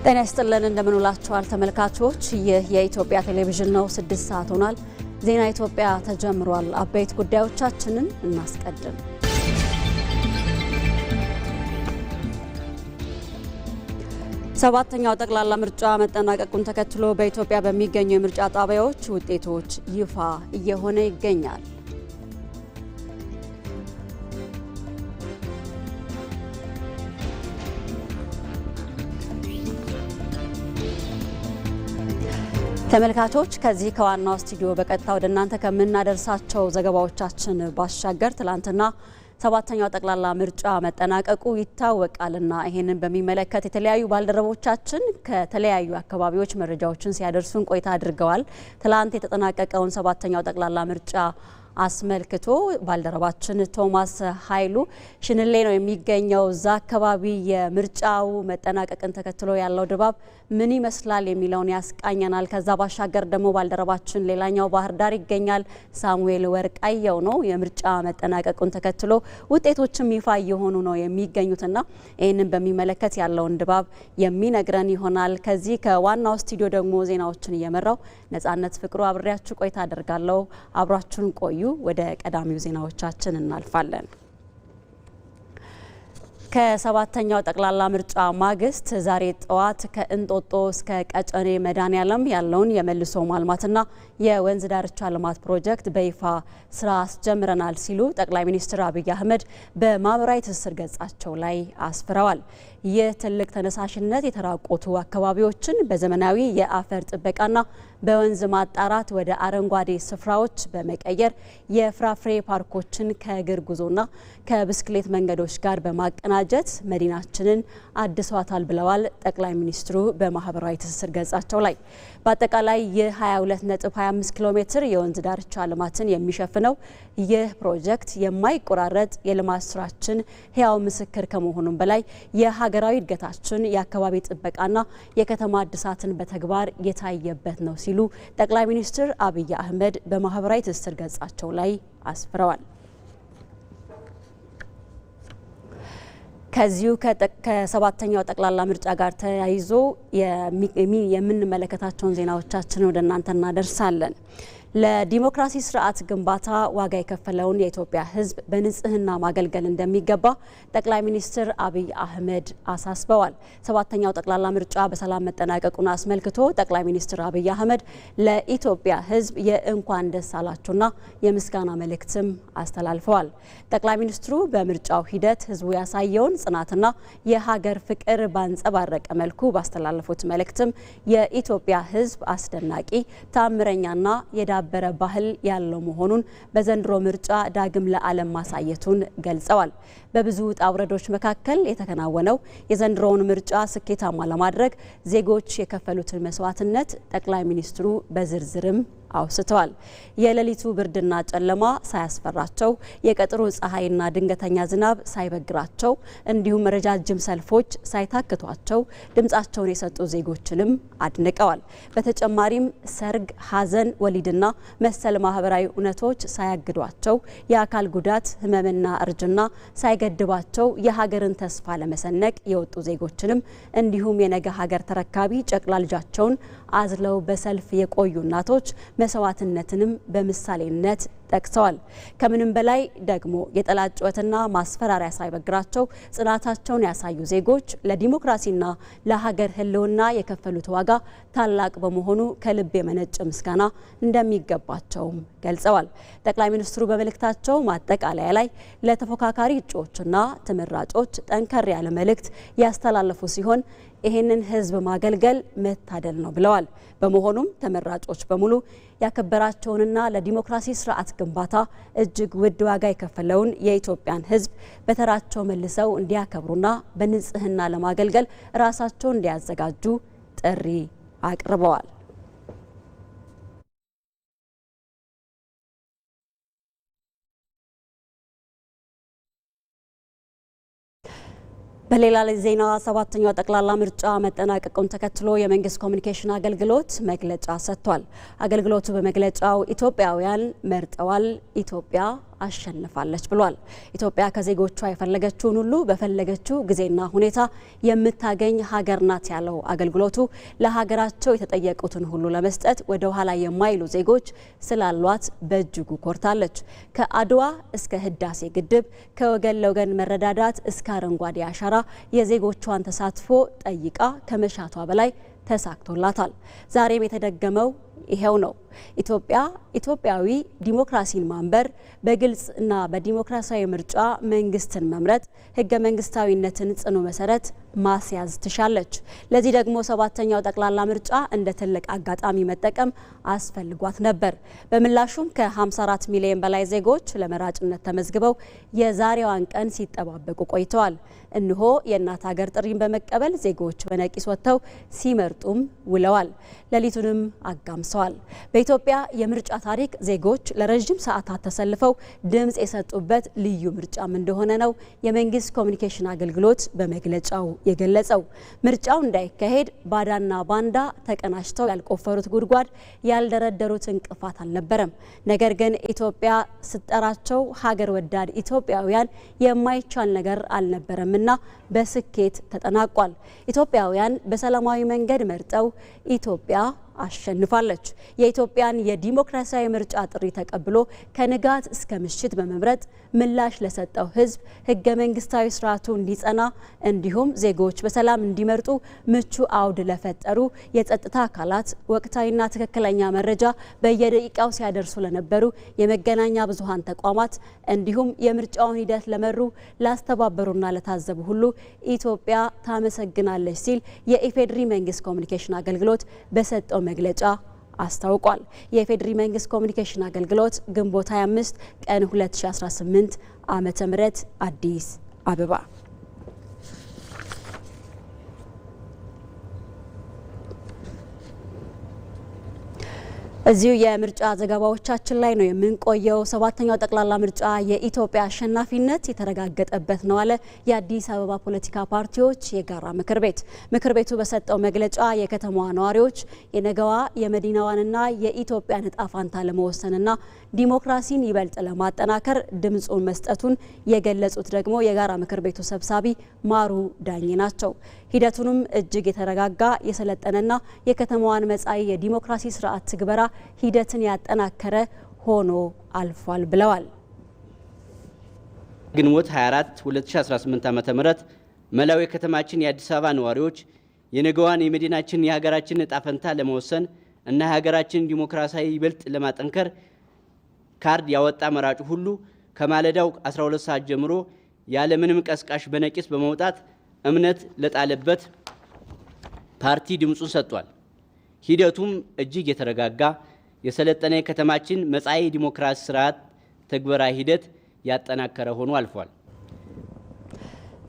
ጤና ይስጥልን እንደምንውላችኋል ተመልካቾች። ይህ የኢትዮጵያ ቴሌቪዥን ነው። 6 ሰዓት ሆኗል። ዜና ኢትዮጵያ ተጀምሯል። አበይት ጉዳዮቻችንን እናስቀድም። ሰባተኛው ጠቅላላ ምርጫ መጠናቀቁን ተከትሎ በኢትዮጵያ በሚገኙ የምርጫ ጣቢያዎች ውጤቶች ይፋ እየሆነ ይገኛል። ተመልካቾች ከዚህ ከዋናው ስቱዲዮ በቀጥታ ወደ እናንተ ከምናደርሳቸው ዘገባዎቻችን ባሻገር ትላንትና ሰባተኛው ጠቅላላ ምርጫ መጠናቀቁ ይታወቃልና ይሄንን በሚመለከት የተለያዩ ባልደረቦቻችን ከተለያዩ አካባቢዎች መረጃዎችን ሲያደርሱን ቆይታ አድርገዋል። ትላንት የተጠናቀቀውን ሰባተኛው ጠቅላላ ምርጫ አስመልክቶ ባልደረባችን ቶማስ ኃይሉ ሽንሌ ነው የሚገኘው። እዛ አካባቢ የምርጫው መጠናቀቅን ተከትሎ ያለው ድባብ ምን ይመስላል የሚለውን ያስቃኘናል። ከዛ ባሻገር ደግሞ ባልደረባችን ሌላኛው ባህር ዳር ይገኛል። ሳሙኤል ወርቃየው ነው የምርጫ መጠናቀቁን ተከትሎ ውጤቶችም ይፋ እየሆኑ ነው የሚገኙትና ይህንን በሚመለከት ያለውን ድባብ የሚነግረን ይሆናል። ከዚህ ከዋናው ስቱዲዮ ደግሞ ዜናዎችን እየመራው ነጻነት ፍቅሩ አብሬያችሁ ቆይታ አደርጋለሁ። አብራችሁን ቆዩ። ወደ ቀዳሚው ዜናዎቻችን እናልፋለን። ከሰባተኛው ጠቅላላ ምርጫ ማግስት ዛሬ ጠዋት ከእንጦጦ እስከ ቀጨኔ መድኃኔዓለም ያለውን የመልሶ ማልማትና የወንዝ ዳርቻ ልማት ፕሮጀክት በይፋ ስራ አስጀምረናል ሲሉ ጠቅላይ ሚኒስትር አብይ አህመድ በማህበራዊ ትስስር ገጻቸው ላይ አስፍረዋል። ይህ ትልቅ ተነሳሽነት የተራቆቱ አካባቢዎችን በዘመናዊ የአፈር ጥበቃና በወንዝ ማጣራት ወደ አረንጓዴ ስፍራዎች በመቀየር የፍራፍሬ ፓርኮችን ከእግር ጉዞና ከብስክሌት መንገዶች ጋር በማቀናጀት መዲናችንን አድሷታል ብለዋል ጠቅላይ ሚኒስትሩ በማህበራዊ ትስስር ገጻቸው ላይ። በአጠቃላይ የ22.25 ኪሎ ሜትር የወንዝ ዳርቻ ልማትን የሚሸፍነው ይህ ፕሮጀክት የማይቆራረጥ የልማት ስራችን ህያው ምስክር ከመሆኑም በላይ የሀገራዊ እድገታችን የአካባቢ ጥበቃና የከተማ እድሳትን በተግባር የታየበት ነው ሲሉ ጠቅላይ ሚኒስትር አብይ አህመድ በማህበራዊ ትስስር ገጻቸው ላይ አስፍረዋል። ከዚሁ ከሰባተኛው ጠቅላላ ምርጫ ጋር ተያይዞ የምንመለከታቸውን ዜናዎቻችን ወደ እናንተ እናደርሳለን። ለዲሞክራሲ ስርዓት ግንባታ ዋጋ የከፈለውን የኢትዮጵያ ሕዝብ በንጽህና ማገልገል እንደሚገባ ጠቅላይ ሚኒስትር አብይ አህመድ አሳስበዋል። ሰባተኛው ጠቅላላ ምርጫ በሰላም መጠናቀቁን አስመልክቶ ጠቅላይ ሚኒስትር አብይ አህመድ ለኢትዮጵያ ሕዝብ የእንኳን ደስ አላችሁና የምስጋና መልእክትም አስተላልፈዋል። ጠቅላይ ሚኒስትሩ በምርጫው ሂደት ሕዝቡ ያሳየውን ጽናትና የሀገር ፍቅር ባንጸባረቀ መልኩ ባስተላለፉት መልእክትም የኢትዮጵያ ሕዝብ አስደናቂ ታምረኛና የዳበረ ባህል ያለው መሆኑን በዘንድሮ ምርጫ ዳግም ለዓለም ማሳየቱን ገልጸዋል። በብዙ ውጣ ውረዶች መካከል የተከናወነው የዘንድሮውን ምርጫ ስኬታማ ለማድረግ ዜጎች የከፈሉትን መስዋዕትነት ጠቅላይ ሚኒስትሩ በዝርዝርም አውስተዋል። የሌሊቱ ብርድና ጨለማ ሳያስፈራቸው፣ የቀጥሩ ፀሐይና ድንገተኛ ዝናብ ሳይበግራቸው፣ እንዲሁም ረጃጅም ሰልፎች ሳይታክቷቸው ድምጻቸውን የሰጡ ዜጎችንም አድንቀዋል። በተጨማሪም ሰርግ፣ ሐዘን፣ ወሊድና መሰል ማህበራዊ እውነቶች ሳያግዷቸው፣ የአካል ጉዳት፣ ህመምና እርጅና ሳይገድባቸው የሀገርን ተስፋ ለመሰነቅ የወጡ ዜጎችንም እንዲሁም የነገ ሀገር ተረካቢ ጨቅላ ልጃቸውን አዝለው በሰልፍ የቆዩ እናቶች መስዋዕትነትንም በምሳሌነት ጠቅሰዋል። ከምንም በላይ ደግሞ የጠላት ጩኸትና ማስፈራሪያ ሳይበግራቸው ጽናታቸውን ያሳዩ ዜጎች ለዲሞክራሲና ለሀገር ህልውና የከፈሉት ዋጋ ታላቅ በመሆኑ ከልብ የመነጨ ምስጋና እንደሚገባቸውም ገልጸዋል። ጠቅላይ ሚኒስትሩ በመልእክታቸው ማጠቃለያ ላይ ለተፎካካሪ እጩዎችና ተመራጮች ጠንከር ያለ መልእክት ያስተላለፉ ሲሆን ይህንን ህዝብ ማገልገል መታደል ነው ብለዋል። በመሆኑም ተመራጮች በሙሉ ያከበራቸውንና ለዲሞክራሲ ስርዓት ግንባታ እጅግ ውድ ዋጋ የከፈለውን የኢትዮጵያን ህዝብ በተራቸው መልሰው እንዲያከብሩና በንጽህና ለማገልገል ራሳቸውን እንዲያዘጋጁ ጥሪ አቅርበዋል። በሌላ ዜና ሰባተኛው ጠቅላላ ምርጫ መጠናቀቁን ተከትሎ የመንግስት ኮሚኒኬሽን አገልግሎት መግለጫ ሰጥቷል። አገልግሎቱ በመግለጫው ኢትዮጵያውያን መርጠዋል፣ ኢትዮጵያ አሸንፋለች ብሏል። ኢትዮጵያ ከዜጎቿ የፈለገችውን ሁሉ በፈለገችው ጊዜና ሁኔታ የምታገኝ ሀገር ናት ያለው አገልግሎቱ ለሀገራቸው የተጠየቁትን ሁሉ ለመስጠት ወደ ኋላ የማይሉ ዜጎች ስላሏት በእጅጉ ኮርታለች። ከአድዋ እስከ ህዳሴ ግድብ፣ ከወገን ለወገን መረዳዳት እስከ አረንጓዴ አሻራ የዜጎቿን ተሳትፎ ጠይቃ ከመሻቷ በላይ ተሳክቶላታል። ዛሬም የተደገመው ይሄው ነው። ኢትዮጵያዊ ዲሞክራሲን ማንበር፣ በግልጽ እና በዲሞክራሲያዊ ምርጫ መንግስትን መምረጥ፣ ህገ መንግስታዊነትን ጽኑ መሰረት ማስያዝ ትሻለች። ለዚህ ደግሞ 7ኛው ጠቅላላ ምርጫ እንደ ትልቅ አጋጣሚ መጠቀም አስፈልጓት ነበር። በምላሹም ከ54 ሚሊዮን በላይ ዜጎች ለመራጭነት ተመዝግበው የዛሬዋን ቀን ሲጠባበቁ ቆይተዋል። እነሆ የእናት ሀገር ጥሪን በመቀበል ዜጎች በነቂስ ወጥተው ሲመርጡም ውለዋል። ሌሊቱንም አጋምሰዋል። በኢትዮጵያ የምርጫ ታሪክ ዜጎች ለረጅም ሰዓታት ተሰልፈው ድምጽ የሰጡበት ልዩ ምርጫም እንደሆነ ነው የመንግስት ኮሚኒኬሽን አገልግሎት በመግለጫው የገለጸው። ምርጫው እንዳይካሄድ ባዳና ባንዳ ተቀናጅተው ያልቆፈሩት ጉድጓድ፣ ያልደረደሩት እንቅፋት አልነበረም። ነገር ግን ኢትዮጵያ ስጠራቸው ሀገር ወዳድ ኢትዮጵያውያን የማይቻል ነገር አልነበረምና በስኬት ተጠናቋል። ኢትዮጵያውያን በሰላማዊ መንገድ መርጠው ኢትዮጵያ አሸንፋለች። የኢትዮጵያን የዲሞክራሲያዊ ምርጫ ጥሪ ተቀብሎ ከንጋት እስከ ምሽት በመምረጥ ምላሽ ለሰጠው ሕዝብ ህገ መንግስታዊ ስርዓቱ እንዲጸና እንዲሁም ዜጎች በሰላም እንዲመርጡ ምቹ አውድ ለፈጠሩ የጸጥታ አካላት ወቅታዊና ትክክለኛ መረጃ በየደቂቃው ሲያደርሱ ለነበሩ የመገናኛ ብዙሃን ተቋማት እንዲሁም የምርጫውን ሂደት ለመሩ ላስተባበሩና ለታዘቡ ሁሉ ኢትዮጵያ ታመሰግናለች ሲል የኢፌዴሪ መንግስት ኮሚኒኬሽን አገልግሎት በሰጠው መግለጫ አስታውቋል። የኢፌዴሪ መንግስት ኮሚኒኬሽን አገልግሎት ግንቦት 25 ቀን 2018 ዓመተ ምህረት አዲስ አበባ። እዚሁ የምርጫ ዘገባዎቻችን ላይ ነው የምንቆየው። 7ኛው ጠቅላላ ምርጫ የኢትዮጵያ አሸናፊነት የተረጋገጠበት ነው አለ የአዲስ አበባ ፖለቲካ ፓርቲዎች የጋራ ምክር ቤት። ምክር ቤቱ በሰጠው መግለጫ የከተማዋ ነዋሪዎች የነገዋ የመዲናዋንና የኢትዮጵያን ዕጣ ፈንታ ለመወሰንና ዲሞክራሲን ይበልጥ ለማጠናከር ድምጹን መስጠቱን የገለጹት ደግሞ የጋራ ምክር ቤቱ ሰብሳቢ ማሩ ዳኜ ናቸው። ሂደቱንም እጅግ የተረጋጋ የሰለጠነና የከተማዋን መጻኢ የዲሞክራሲ ስርዓት ትግበራ ሂደትን ያጠናከረ ሆኖ አልፏል ብለዋል። ግንቦት 24 2018 ዓ.ም መላው የከተማችን የአዲስ አበባ ነዋሪዎች የነገዋን የመዲናችን የሀገራችን ዕጣ ፈንታ ለመወሰን እና የሀገራችን ዲሞክራሲያዊ ይበልጥ ለማጠንከር ካርድ ያወጣ መራጩ ሁሉ ከማለዳው 12 ሰዓት ጀምሮ ያለምንም ቀስቃሽ በነቂስ በመውጣት እምነት ለጣለበት ፓርቲ ድምጹን ሰጥቷል። ሂደቱም እጅግ የተረጋጋ የሰለጠነ የከተማችን መጻኢ ዲሞክራሲ ስርዓት ተግባራ ሂደት ያጠናከረ ሆኖ አልፏል።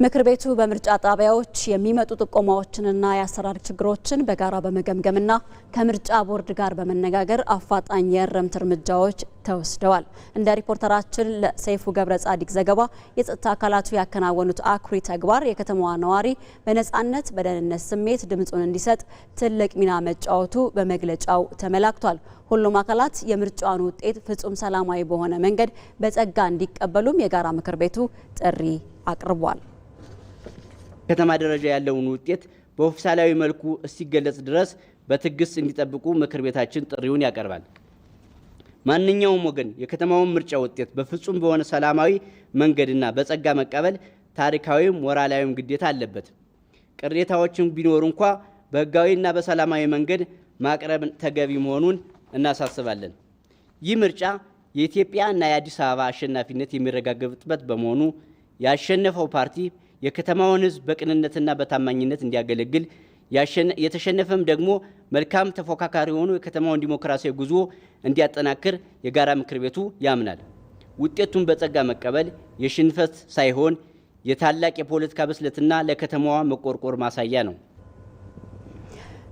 ምክር ቤቱ በምርጫ ጣቢያዎች የሚመጡ ጥቆማዎችንና የአሰራር ችግሮችን በጋራ በመገምገምና ከምርጫ ቦርድ ጋር በመነጋገር አፋጣኝ የእርምት እርምጃዎች ተወስደዋል። እንደ ሪፖርተራችን ለሰይፉ ገብረ ጻዲቅ ዘገባ የጸጥታ አካላቱ ያከናወኑት አኩሪ ተግባር የከተማዋ ነዋሪ በነጻነት በደህንነት ስሜት ድምጹን እንዲሰጥ ትልቅ ሚና መጫወቱ በመግለጫው ተመላክቷል። ሁሉም አካላት የምርጫውን ውጤት ፍጹም ሰላማዊ በሆነ መንገድ በጸጋ እንዲቀበሉም የጋራ ምክር ቤቱ ጥሪ አቅርቧል። ከተማ ደረጃ ያለውን ውጤት በኦፊሳላዊ መልኩ እስኪገለጽ ድረስ በትዕግስት እንዲጠብቁ ምክር ቤታችን ጥሪውን ያቀርባል። ማንኛውም ወገን የከተማውን ምርጫ ውጤት በፍጹም በሆነ ሰላማዊ መንገድና በጸጋ መቀበል ታሪካዊም ሞራላዊም ግዴታ አለበት። ቅሬታዎችን ቢኖሩ እንኳ በህጋዊና በሰላማዊ መንገድ ማቅረብ ተገቢ መሆኑን እናሳስባለን። ይህ ምርጫ የኢትዮጵያና የአዲስ አበባ አሸናፊነት የሚረጋገጥበት በመሆኑ ያሸነፈው ፓርቲ የከተማውን ህዝብ በቅንነትና በታማኝነት እንዲያገለግል የተሸነፈም ደግሞ መልካም ተፎካካሪ ሆኖ የከተማውን ዲሞክራሲያዊ ጉዞ እንዲያጠናክር የጋራ ምክር ቤቱ ያምናል። ውጤቱን በጸጋ መቀበል የሽንፈት ሳይሆን የታላቅ የፖለቲካ ብስለትና ለከተማዋ መቆርቆር ማሳያ ነው።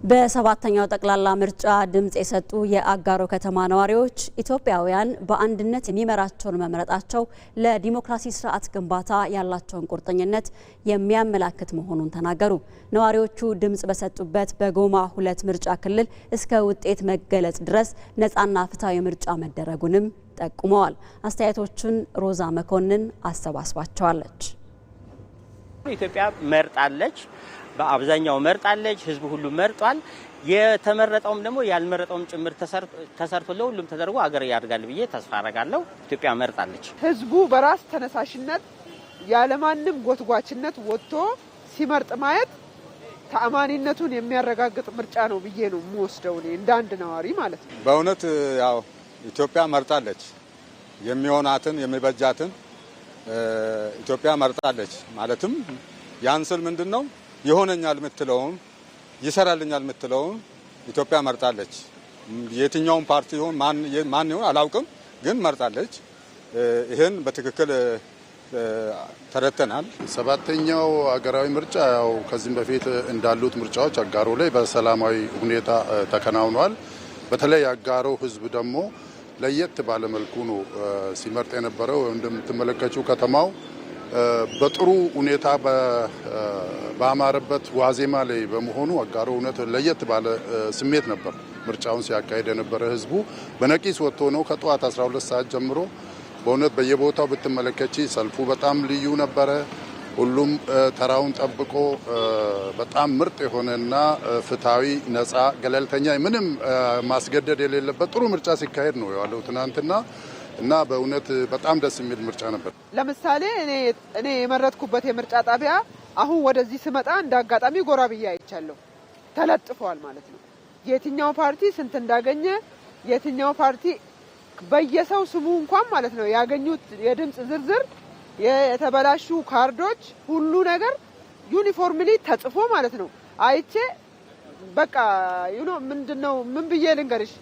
በሰባተኛው ጠቅላላ ምርጫ ድምጽ የሰጡ የአጋሮ ከተማ ነዋሪዎች ኢትዮጵያውያን በአንድነት የሚመራቸውን መምረጣቸው ለዲሞክራሲ ስርዓት ግንባታ ያላቸውን ቁርጠኝነት የሚያመላክት መሆኑን ተናገሩ። ነዋሪዎቹ ድምጽ በሰጡበት በጎማ 2 ምርጫ ክልል እስከ ውጤት መገለጽ ድረስ ነፃና ፍትሃዊ ምርጫ መደረጉንም ጠቁመዋል። አስተያየቶቹን ሮዛ መኮንን አሰባስባቸዋለች። ኢትዮጵያ መርጣለች፣ በአብዛኛው መርጣለች፣ ህዝቡ ሁሉ መርጧል። የተመረጠውም ደግሞ ያልመረጠውም ጭምር ተሰርቶ ለሁሉም ተደርጎ አገር ያድጋል ብዬ ተስፋ አደርጋለሁ። ኢትዮጵያ መርጣለች። ህዝቡ በራስ ተነሳሽነት ያለማንም ጎትጓችነት ወጥቶ ሲመርጥ ማየት ተአማኒነቱን የሚያረጋግጥ ምርጫ ነው ብዬ ነው የምወስደው እኔ እንደ አንድ ነዋሪ ማለት ነው። በእውነት ያው ኢትዮጵያ መርጣለች፣ የሚሆናትን የሚበጃትን ኢትዮጵያ መርጣለች። ማለትም ያንስል ምንድነው ይሆነኛል የምትለውን ይሰራልኛል የምትለውን ኢትዮጵያ መርጣለች። የትኛውም ፓርቲ ይሁን ማን ይሁን አላውቅም፣ ግን መርጣለች። ይሄን በትክክል ተረተናል። ሰባተኛው ሀገራዊ ምርጫ ያው ከዚህም በፊት እንዳሉት ምርጫዎች አጋሮ ላይ በሰላማዊ ሁኔታ ተከናውኗል። በተለይ አጋሮ ህዝብ ደግሞ ለየት ባለ መልኩ ነው ሲመርጥ የነበረው። እንደምትመለከቱ ከተማው በጥሩ ሁኔታ ባማረበት ዋዜማ ላይ በመሆኑ አጋሮ እውነት ለየት ባለ ስሜት ነበር ምርጫውን ሲያካሄድ የነበረ። ህዝቡ በነቂስ ወጥቶ ነው ከጠዋት 12 ሰዓት ጀምሮ። በእውነት በየቦታው ብትመለከቺ ሰልፉ በጣም ልዩ ነበረ። ሁሉም ተራውን ጠብቆ በጣም ምርጥ የሆነና ፍትሃዊ፣ ነፃ፣ ገለልተኛ ምንም ማስገደድ የሌለበት ጥሩ ምርጫ ሲካሄድ ነው የዋለው ትናንትና እና በእውነት በጣም ደስ የሚል ምርጫ ነበር። ለምሳሌ እኔ የመረጥኩበት የምርጫ ጣቢያ አሁን ወደዚህ ስመጣ እንደ አጋጣሚ ጎራ ብዬ አይቻለሁ። ተለጥፏል ማለት ነው የትኛው ፓርቲ ስንት እንዳገኘ፣ የትኛው ፓርቲ በየሰው ስሙ እንኳን ማለት ነው ያገኙት የድምጽ ዝርዝር፣ የተበላሹ ካርዶች፣ ሁሉ ነገር ዩኒፎርምሊ ተጽፎ ማለት ነው አይቼ በቃ ምንድነው ምን ብዬ ልንገርሽ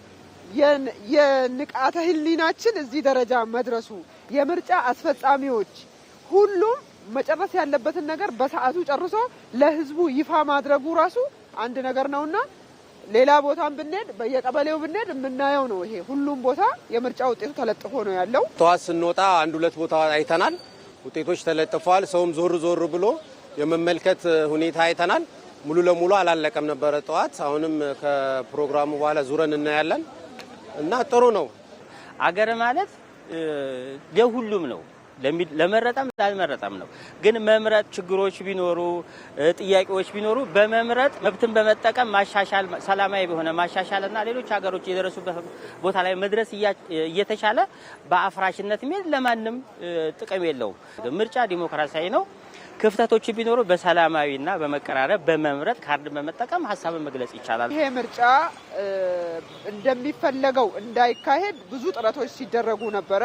የንቃተ ህሊናችን እዚህ ደረጃ መድረሱ፣ የምርጫ አስፈጻሚዎች ሁሉም መጨረስ ያለበትን ነገር በሰዓቱ ጨርሶ ለህዝቡ ይፋ ማድረጉ ራሱ አንድ ነገር ነውና ሌላ ቦታም ብንሄድ በየቀበሌው ብንሄድ የምናየው ነው። ይሄ ሁሉም ቦታ የምርጫ ውጤቱ ተለጥፎ ነው ያለው። ተዋስ ስንወጣ አንድ ሁለት ቦታ አይተናል። ውጤቶች ተለጥፈዋል። ሰውም ዞር ብሎ የመመልከት ሁኔታ አይተናል። ሙሉ ለሙሉ አላለቀም ነበረ ጠዋት። አሁንም ከፕሮግራሙ በኋላ ዙረን እናያለን እና ጥሩ ነው። አገር ማለት ለሁሉም ነው፣ ለመረጠም ላልመረጠም ነው። ግን መምረጥ ችግሮች ቢኖሩ ጥያቄዎች ቢኖሩ በመምረጥ መብትን በመጠቀም ማሻሻል፣ ሰላማዊ በሆነ ማሻሻልና ሌሎች ሀገሮች የደረሱበት ቦታ ላይ መድረስ እየተቻለ በአፍራሽነት የሚል ለማንም ጥቅም የለውም። ምርጫ ዲሞክራሲያዊ ነው። ክፍተቶች ቢኖሩ በሰላማዊና በመቀራረብ በመምረጥ ካርድ በመጠቀም ሀሳብን መግለጽ ይቻላል። ይሄ ምርጫ እንደሚፈለገው እንዳይካሄድ ብዙ ጥረቶች ሲደረጉ ነበረ።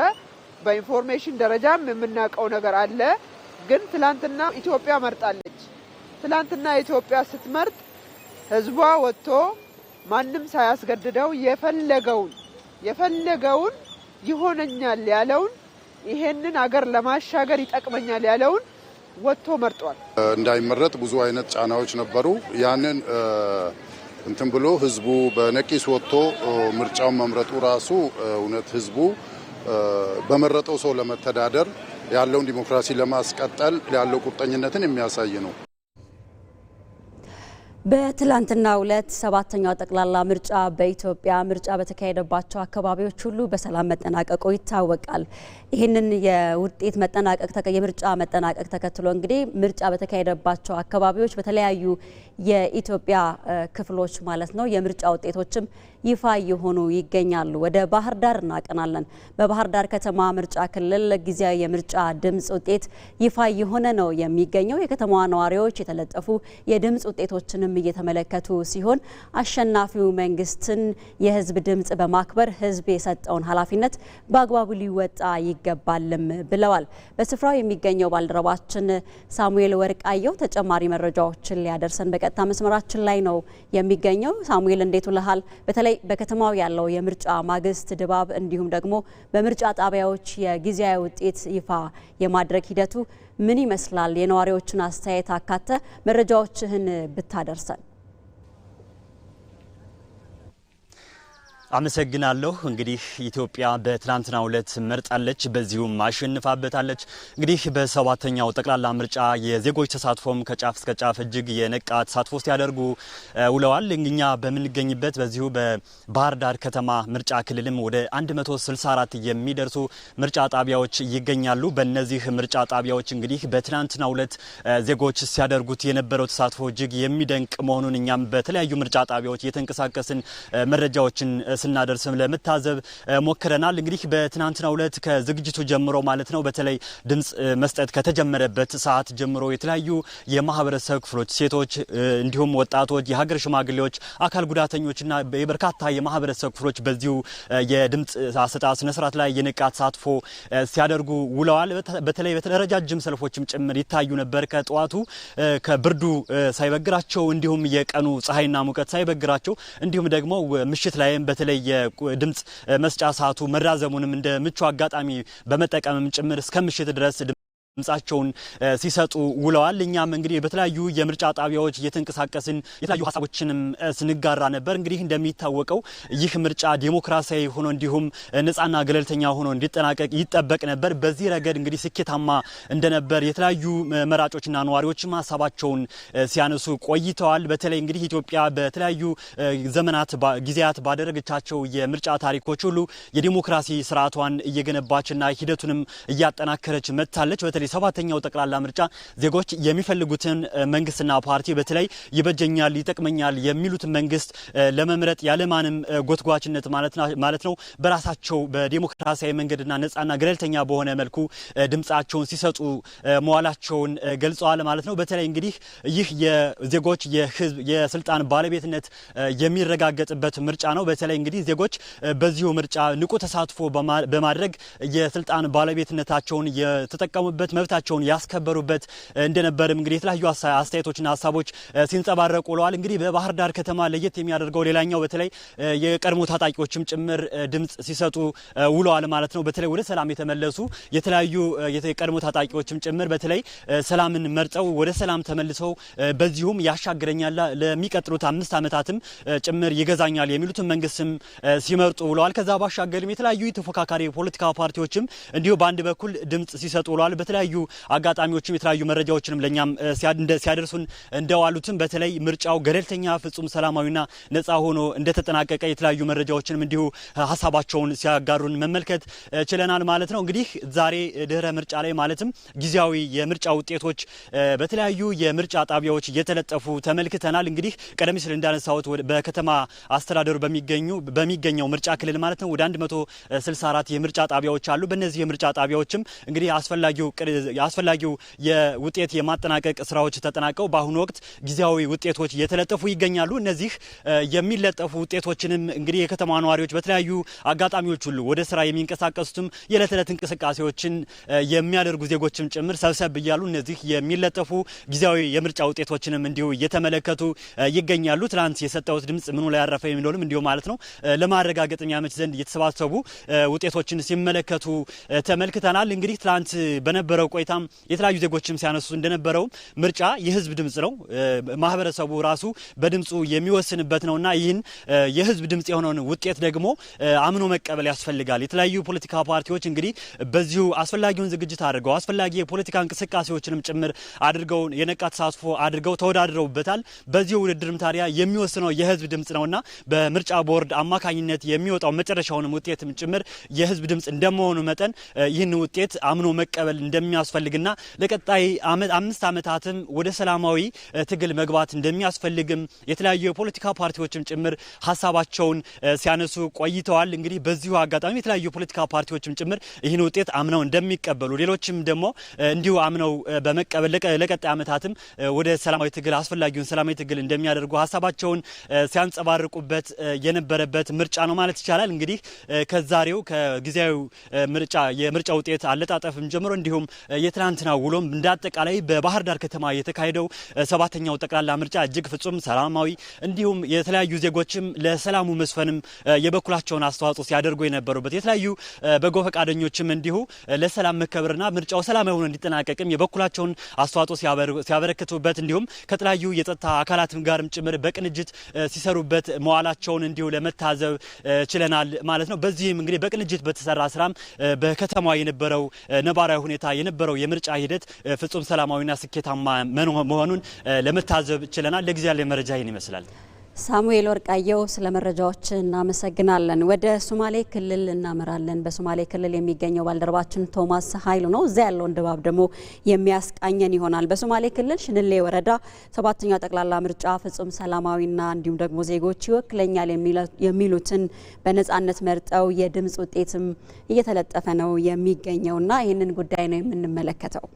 በኢንፎርሜሽን ደረጃም የምናውቀው ነገር አለ። ግን ትላንትና ኢትዮጵያ መርጣለች። ትላንትና ኢትዮጵያ ስትመርጥ ህዝቧ ወጥቶ ማንም ሳያስገድደው የፈለገውን ይሆነኛል ያለውን ይሄንን አገር ለማሻገር ይጠቅመኛል ያለውን ወጥቶ መርጧል። እንዳይመረጥ ብዙ አይነት ጫናዎች ነበሩ። ያንን እንትን ብሎ ህዝቡ በነቂስ ወጥቶ ምርጫውን መምረጡ ራሱ እውነት ህዝቡ በመረጠው ሰው ለመተዳደር ያለውን ዲሞክራሲ ለማስቀጠል ያለው ቁርጠኝነትን የሚያሳይ ነው። በትላንትናው ዕለት ሰባተኛው ጠቅላላ ምርጫ በኢትዮጵያ ምርጫ በተካሄደባቸው አካባቢዎች ሁሉ በሰላም መጠናቀቁ ይታወቃል። ይህንን የውጤት የምርጫ መጠናቀቅ ተከትሎ እንግዲህ ምርጫ በተካሄደባቸው አካባቢዎች በተለያዩ የኢትዮጵያ ክፍሎች ማለት ነው የምርጫ ውጤቶችም ይፋ እየሆኑ ይገኛሉ። ወደ ባህር ዳር እናቀናለን። በባህር ዳር ከተማ ምርጫ ክልል ጊዜያዊ የምርጫ ድምጽ ውጤት ይፋ እየሆነ ነው የሚገኘው። የከተማዋ ነዋሪዎች የተለጠፉ የድምጽ ውጤቶችንም እየተመለከቱ ሲሆን አሸናፊው መንግስትን የህዝብ ድምጽ በማክበር ህዝብ የሰጠውን ኃላፊነት በአግባቡ ሊወጣ ይገባልም ብለዋል። በስፍራው የሚገኘው ባልደረባችን ሳሙኤል ወርቃየው ተጨማሪ መረጃዎችን ሊያደርሰን በቀጥታ መስመራችን ላይ ነው የሚገኘው። ሳሙኤል እንዴት ውለሃል? በተለይ በከተማው ያለው የምርጫ ማግስት ድባብ እንዲሁም ደግሞ በምርጫ ጣቢያዎች የጊዜያዊ ውጤት ይፋ የማድረግ ሂደቱ ምን ይመስላል? የነዋሪዎችን አስተያየት አካተ መረጃዎችህን ብታደርሰን። አመሰግናለሁ። እንግዲህ ኢትዮጵያ በትናንትናው ዕለት መርጣለች፣ በዚሁም አሸንፋበታለች። እንግዲህ በሰባተኛው ጠቅላላ ምርጫ የዜጎች ተሳትፎም ከጫፍ እስከ ጫፍ እጅግ የነቃ ተሳትፎ ሲያደርጉ ውለዋል። እኛ በምንገኝበት በዚሁ በባህር ዳር ከተማ ምርጫ ክልልም ወደ 164 የሚደርሱ ምርጫ ጣቢያዎች ይገኛሉ። በእነዚህ ምርጫ ጣቢያዎች እንግዲህ በትናንትናው ዕለት ዜጎች ሲያደርጉት የነበረው ተሳትፎ እጅግ የሚደንቅ መሆኑን እኛም በተለያዩ ምርጫ ጣቢያዎች እየተንቀሳቀስን መረጃዎችን ስናደርስም ለመታዘብ ሞክረናል። እንግዲህ በትናንትናው ዕለት ከዝግጅቱ ጀምሮ ማለት ነው በተለይ ድምጽ መስጠት ከተጀመረበት ሰዓት ጀምሮ የተለያዩ የማህበረሰብ ክፍሎች ሴቶች፣ እንዲሁም ወጣቶች፣ የሀገር ሽማግሌዎች፣ አካል ጉዳተኞችና የበርካታ የማህበረሰብ ክፍሎች በዚሁ የድምጽ አሰጣጥ ስነ ስርዓት ላይ የነቃ ተሳትፎ ሲያደርጉ ውለዋል። በተለይ ረጃጅም ሰልፎችም ጭምር ይታዩ ነበር። ከጠዋቱ ከብርዱ ሳይበግራቸው እንዲሁም የቀኑ ፀሐይና ሙቀት ሳይበግራቸው እንዲሁም ደግሞ ምሽት ላይም በተለይ የድምጽ መስጫ ሰዓቱ መራዘሙንም እንደ ምቹ አጋጣሚ በመጠቀምም ጭምር እስከ ምሽት ድረስ ድምጻቸውን ሲሰጡ ውለዋል። እኛም እንግዲህ በተለያዩ የምርጫ ጣቢያዎች እየተንቀሳቀስን የተለያዩ ሀሳቦችንም ስንጋራ ነበር። እንግዲህ እንደሚታወቀው ይህ ምርጫ ዲሞክራሲያዊ ሆኖ እንዲሁም ነጻና ገለልተኛ ሆኖ እንዲጠናቀቅ ይጠበቅ ነበር። በዚህ ረገድ እንግዲህ ስኬታማ እንደነበር የተለያዩ መራጮችና ነዋሪዎችም ሀሳባቸውን ሲያነሱ ቆይተዋል። በተለይ እንግዲህ ኢትዮጵያ በተለያዩ ዘመናት ጊዜያት ባደረገቻቸው የምርጫ ታሪኮች ሁሉ የዲሞክራሲ ስርዓቷን እየገነባችና ሂደቱንም እያጠናከረች መጥታለች። በተለይ ሰባተኛው ጠቅላላ ምርጫ ዜጎች የሚፈልጉትን መንግስትና ፓርቲ በተለይ ይበጀኛል፣ ይጠቅመኛል የሚሉትን መንግስት ለመምረጥ ያለማንም ጎትጓችነት ማለት ነው በራሳቸው በዲሞክራሲያዊ መንገድና ነጻና ገለልተኛ በሆነ መልኩ ድምጻቸውን ሲሰጡ መዋላቸውን ገልጸዋል ማለት ነው። በተለይ እንግዲህ ይህ የዜጎች የህዝብ የስልጣን ባለቤትነት የሚረጋገጥበት ምርጫ ነው። በተለይ እንግዲህ ዜጎች በዚሁ ምርጫ ንቁ ተሳትፎ በማድረግ የስልጣን ባለቤትነታቸውን የተጠቀሙበት መብታቸውን ያስከበሩበት እንደነበርም እንግዲህ የተለያዩ አስተያየቶችና ሀሳቦች ሲንጸባረቁ ውለዋል። እንግዲህ በባህር ዳር ከተማ ለየት የሚያደርገው ሌላኛው በተለይ የቀድሞ ታጣቂዎችም ጭምር ድምጽ ሲሰጡ ውለዋል ማለት ነው። በተለይ ወደ ሰላም የተመለሱ የተለያዩ የቀድሞ ታጣቂዎችም ጭምር በተለይ ሰላምን መርጠው ወደ ሰላም ተመልሰው በዚሁም ያሻግረኛል ለሚቀጥሉት 5 ዓመታትም ጭምር ይገዛኛል የሚሉትን መንግስትም ሲመርጡ ውለዋል። ከዛ ባሻገርም የተለያዩ ተፎካካሪ ፖለቲካ ፓርቲዎችም እንዲሁ በአንድ በኩል ድምጽ ሲሰጡ ውለዋል። በተለያዩ አጋጣሚዎችም የተለያዩ መረጃዎችንም ለኛም ሲያደርሱን እንደዋሉትም በተለይ ምርጫው ገለልተኛ ፍጹም ሰላማዊና ነጻ ሆኖ እንደተጠናቀቀ የተለያዩ መረጃዎችንም እንዲሁ ሀሳባቸውን ሲያጋሩን መመልከት ችለናል ማለት ነው። እንግዲህ ዛሬ ድህረ ምርጫ ላይ ማለትም ጊዜያዊ የምርጫ ውጤቶች በተለያዩ የምርጫ ጣቢያዎች እየተለጠፉ ተመልክተናል። እንግዲህ ቀደም ሲል እንዳነሳሁት በከተማ አስተዳደሩ በሚገኘው ምርጫ ክልል ማለት ነው ወደ 164 የምርጫ ጣቢያዎች አሉ። በእነዚህ የምርጫ ጣቢያዎችም እንግዲህ አስፈላጊው የውጤት የማጠናቀቅ ስራዎች ተጠናቀው በአሁኑ ወቅት ጊዜያዊ ውጤቶች እየተለጠፉ ይገኛሉ። እነዚህ የሚለጠፉ ውጤቶችንም እንግዲህ የከተማ ነዋሪዎች በተለያዩ አጋጣሚዎች ሁሉ ወደ ስራ የሚንቀሳቀሱትም የዕለት ዕለት እንቅስቃሴዎችን የሚያደርጉ ዜጎችም ጭምር ሰብሰብ እያሉ እነዚህ የሚለጠፉ ጊዜያዊ የምርጫ ውጤቶችንም እንዲሁ እየተመለከቱ ይገኛሉ። ትናንት የሰጠውት ድምጽ ምኑ ላይ ያረፈ የሚለውንም እንዲሁ ማለት ነው ለማረጋገጥ የሚያመች ዘንድ እየተሰባሰቡ ውጤቶችን ሲመለከቱ ተመልክተናል። እንግዲህ ትናንት በነበረው ቆይታም የተለያዩ ዜጎችም ሲያነሱ እንደነበረው ምርጫ የህዝብ ድምጽ ነው። ማህበረሰቡ ራሱ በድምጹ የሚወስንበት ነውና ይህን የህዝብ ድምጽ የሆነውን ውጤት ደግሞ አምኖ መቀበል ያስፈልጋል። የተለያዩ ፖለቲካ ፓርቲዎች እንግዲህ በዚሁ አስፈላጊውን ዝግጅት አድርገው አስፈላጊ የፖለቲካ እንቅስቃሴዎችንም ጭምር አድርገው የነቃ ተሳትፎ አድርገው ተወዳድረውበታል። በዚሁ ውድድርም ታዲያ የሚወስነው የህዝብ ድምጽ ነውና በምርጫ ቦርድ አማካኝነት የሚወጣው መጨረሻውንም ውጤትም ጭምር የህዝብ ድምጽ እንደመሆኑ መጠን ይህን ውጤት አምኖ መቀበል እንደሚያስፈልግና ለቀጣይ 5 ዓመታትም ወደ ሰላማዊ ትግል መግባት እንደሚያስፈልግም የተለያዩ የፖለቲካ ፓርቲዎችም ጭምር ሀሳባቸውን ሲያነሱ ቆይተዋል። እንግዲህ በዚሁ አጋጣሚ የተለያዩ የፖለቲካ ፓርቲዎችም ጭምር ይህን ውጤት አምነው እንደሚቀበሉ ሌሎችም ደግሞ እንዲሁ አምነው በመቀበል ለቀጣይ ዓመታትም ወደ ሰላማዊ ትግል አስፈላጊውን ሰላማዊ ትግል እንደሚያደርጉ ሀሳባቸውን ሲያንጸባርቁበት የነበረበት ምርጫ ነው ማለት ይቻላል። እንግዲህ ከዛሬው ከጊዜያዊ የምርጫ ውጤት አለጣጠፍም ጀምሮ እንዲሁም የትናንትና ውሎም እንዳጠቃላይ በባህር ዳር ከተማ የተካሄደው ሰባተኛው ጠቅላላ ምርጫ እጅግ ፍጹም ሰላማዊ እንዲሁም የተለያዩ ዜጎችም ለሰላሙ መስፈንም የበኩላቸውን አስተዋጽኦ ሲያደርጉ የነበሩበት የተለያዩ በጎ ፈቃደኞችም እንዲሁ ለሰላም መከበርና ምርጫው ሰላማዊ ሆኖ እንዲጠናቀቅም የበኩላቸውን አስተዋጽኦ ሲያበረክቱበት እንዲሁም ከተለያዩ የጸጥታ አካላትም ጋርም ጭምር በቅንጅት ሲሰሩበት መዋላቸውን እንዲሁ ለመታዘብ ችለናል ማለት ነው። በዚህም እንግዲህ በቅንጅት በተሰራ ስራም በከተማዋ የነበረው ነባራዊ ሁኔታ የነበረው የምርጫ ሂደት ፍጹም ሰላማዊና ስኬታማ መሆኑን ለመታዘብ ችለናል። ለጊዜ ያለ መረጃ ይህን ይመስላል። ሳሙኤል ወርቃየው ስለ መረጃዎች እናመሰግናለን። ወደ ሶማሌ ክልል እናመራለን። በሶማሌ ክልል የሚገኘው ባልደረባችን ቶማስ ኃይሉ ነው። እዚያ ያለውን ድባብ ደግሞ የሚያስቃኘን ይሆናል። በሶማሌ ክልል ሽንሌ ወረዳ ሰባተኛው ጠቅላላ ምርጫ ፍጹም ሰላማዊና እንዲሁም ደግሞ ዜጎች ይወክለኛል የሚሉትን በነጻነት መርጠው የድምጽ ውጤትም እየተለጠፈ ነው የሚገኘውና ይህንን ጉዳይ ነው የምንመለከተው።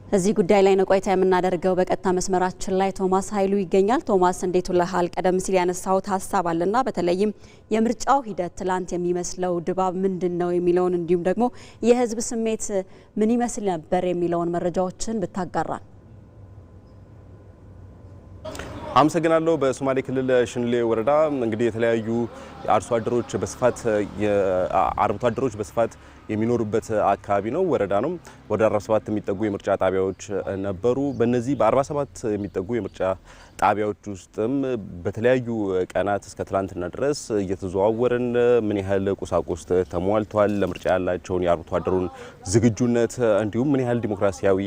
እዚህ ጉዳይ ላይ ነው ቆይታ የምናደርገው። በቀጥታ መስመራችን ላይ ቶማስ ኃይሉ ይገኛል። ቶማስ እንዴት ውለሃል? ቀደም ሲል ያነሳው ሀሳብ አለና በተለይም የምርጫው ሂደት ትላንት የሚመስለው ድባብ ምንድነው የሚለውን እንዲሁም ደግሞ የህዝብ ስሜት ምን ይመስል ነበር የሚለውን መረጃዎችን ብታጋራን። አመሰግናለሁ። በሶማሌ ክልል ሽንሌ ወረዳ እንግዲህ የተለያዩ አርሶ አደሮች በስፋት አርብቶ አደሮች በስፋት የሚኖሩበት አካባቢ ነው፣ ወረዳ ነው። ወደ 47 የሚጠጉ የምርጫ ጣቢያዎች ነበሩ። በእነዚህ በ47 የሚጠጉ የምርጫ ጣቢያዎች ውስጥም በተለያዩ ቀናት እስከ ትላንትና ድረስ እየተዘዋወርን ምን ያህል ቁሳቁስ ተሟልቷል፣ ለምርጫ ያላቸውን የአርብቶ አደሩን ዝግጁነት እንዲሁም ምን ያህል ዲሞክራሲያዊ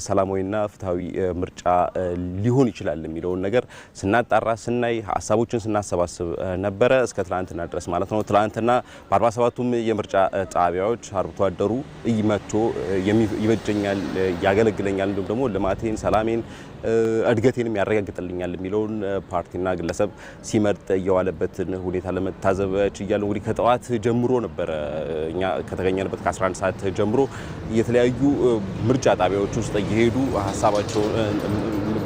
ሰላማዊና ፍትሃዊ ምርጫ ሊሆን ይችላል የሚለውን ነገር ስናጣራ ስናይ ሀሳቦችን ስናሰባስብ ነበረ እስከ ትላንትና ድረስ ማለት ነው። ትላንትና በ47ቱም የምርጫ ጣቢያዎች አርብቶ አደሩ መጥቶ ይበጀኛል፣ ያገለግለኛል እንዲሁም ደግሞ ልማቴን፣ ሰላሜን፣ እድገቴንም ያረጋግጥልኛል የሚለውን ፓርቲና ግለሰብ ሲመርጥ የዋለበትን ሁኔታ ለመታዘብ ችያለሁ። እንግዲህ ከጠዋት ጀምሮ ነበረ እኛ ከተገኘንበት ከ11 ሰዓት ጀምሮ የተለያዩ ምርጫ ጣቢያዎች ውስጥ እየሄዱ ሀሳባቸውን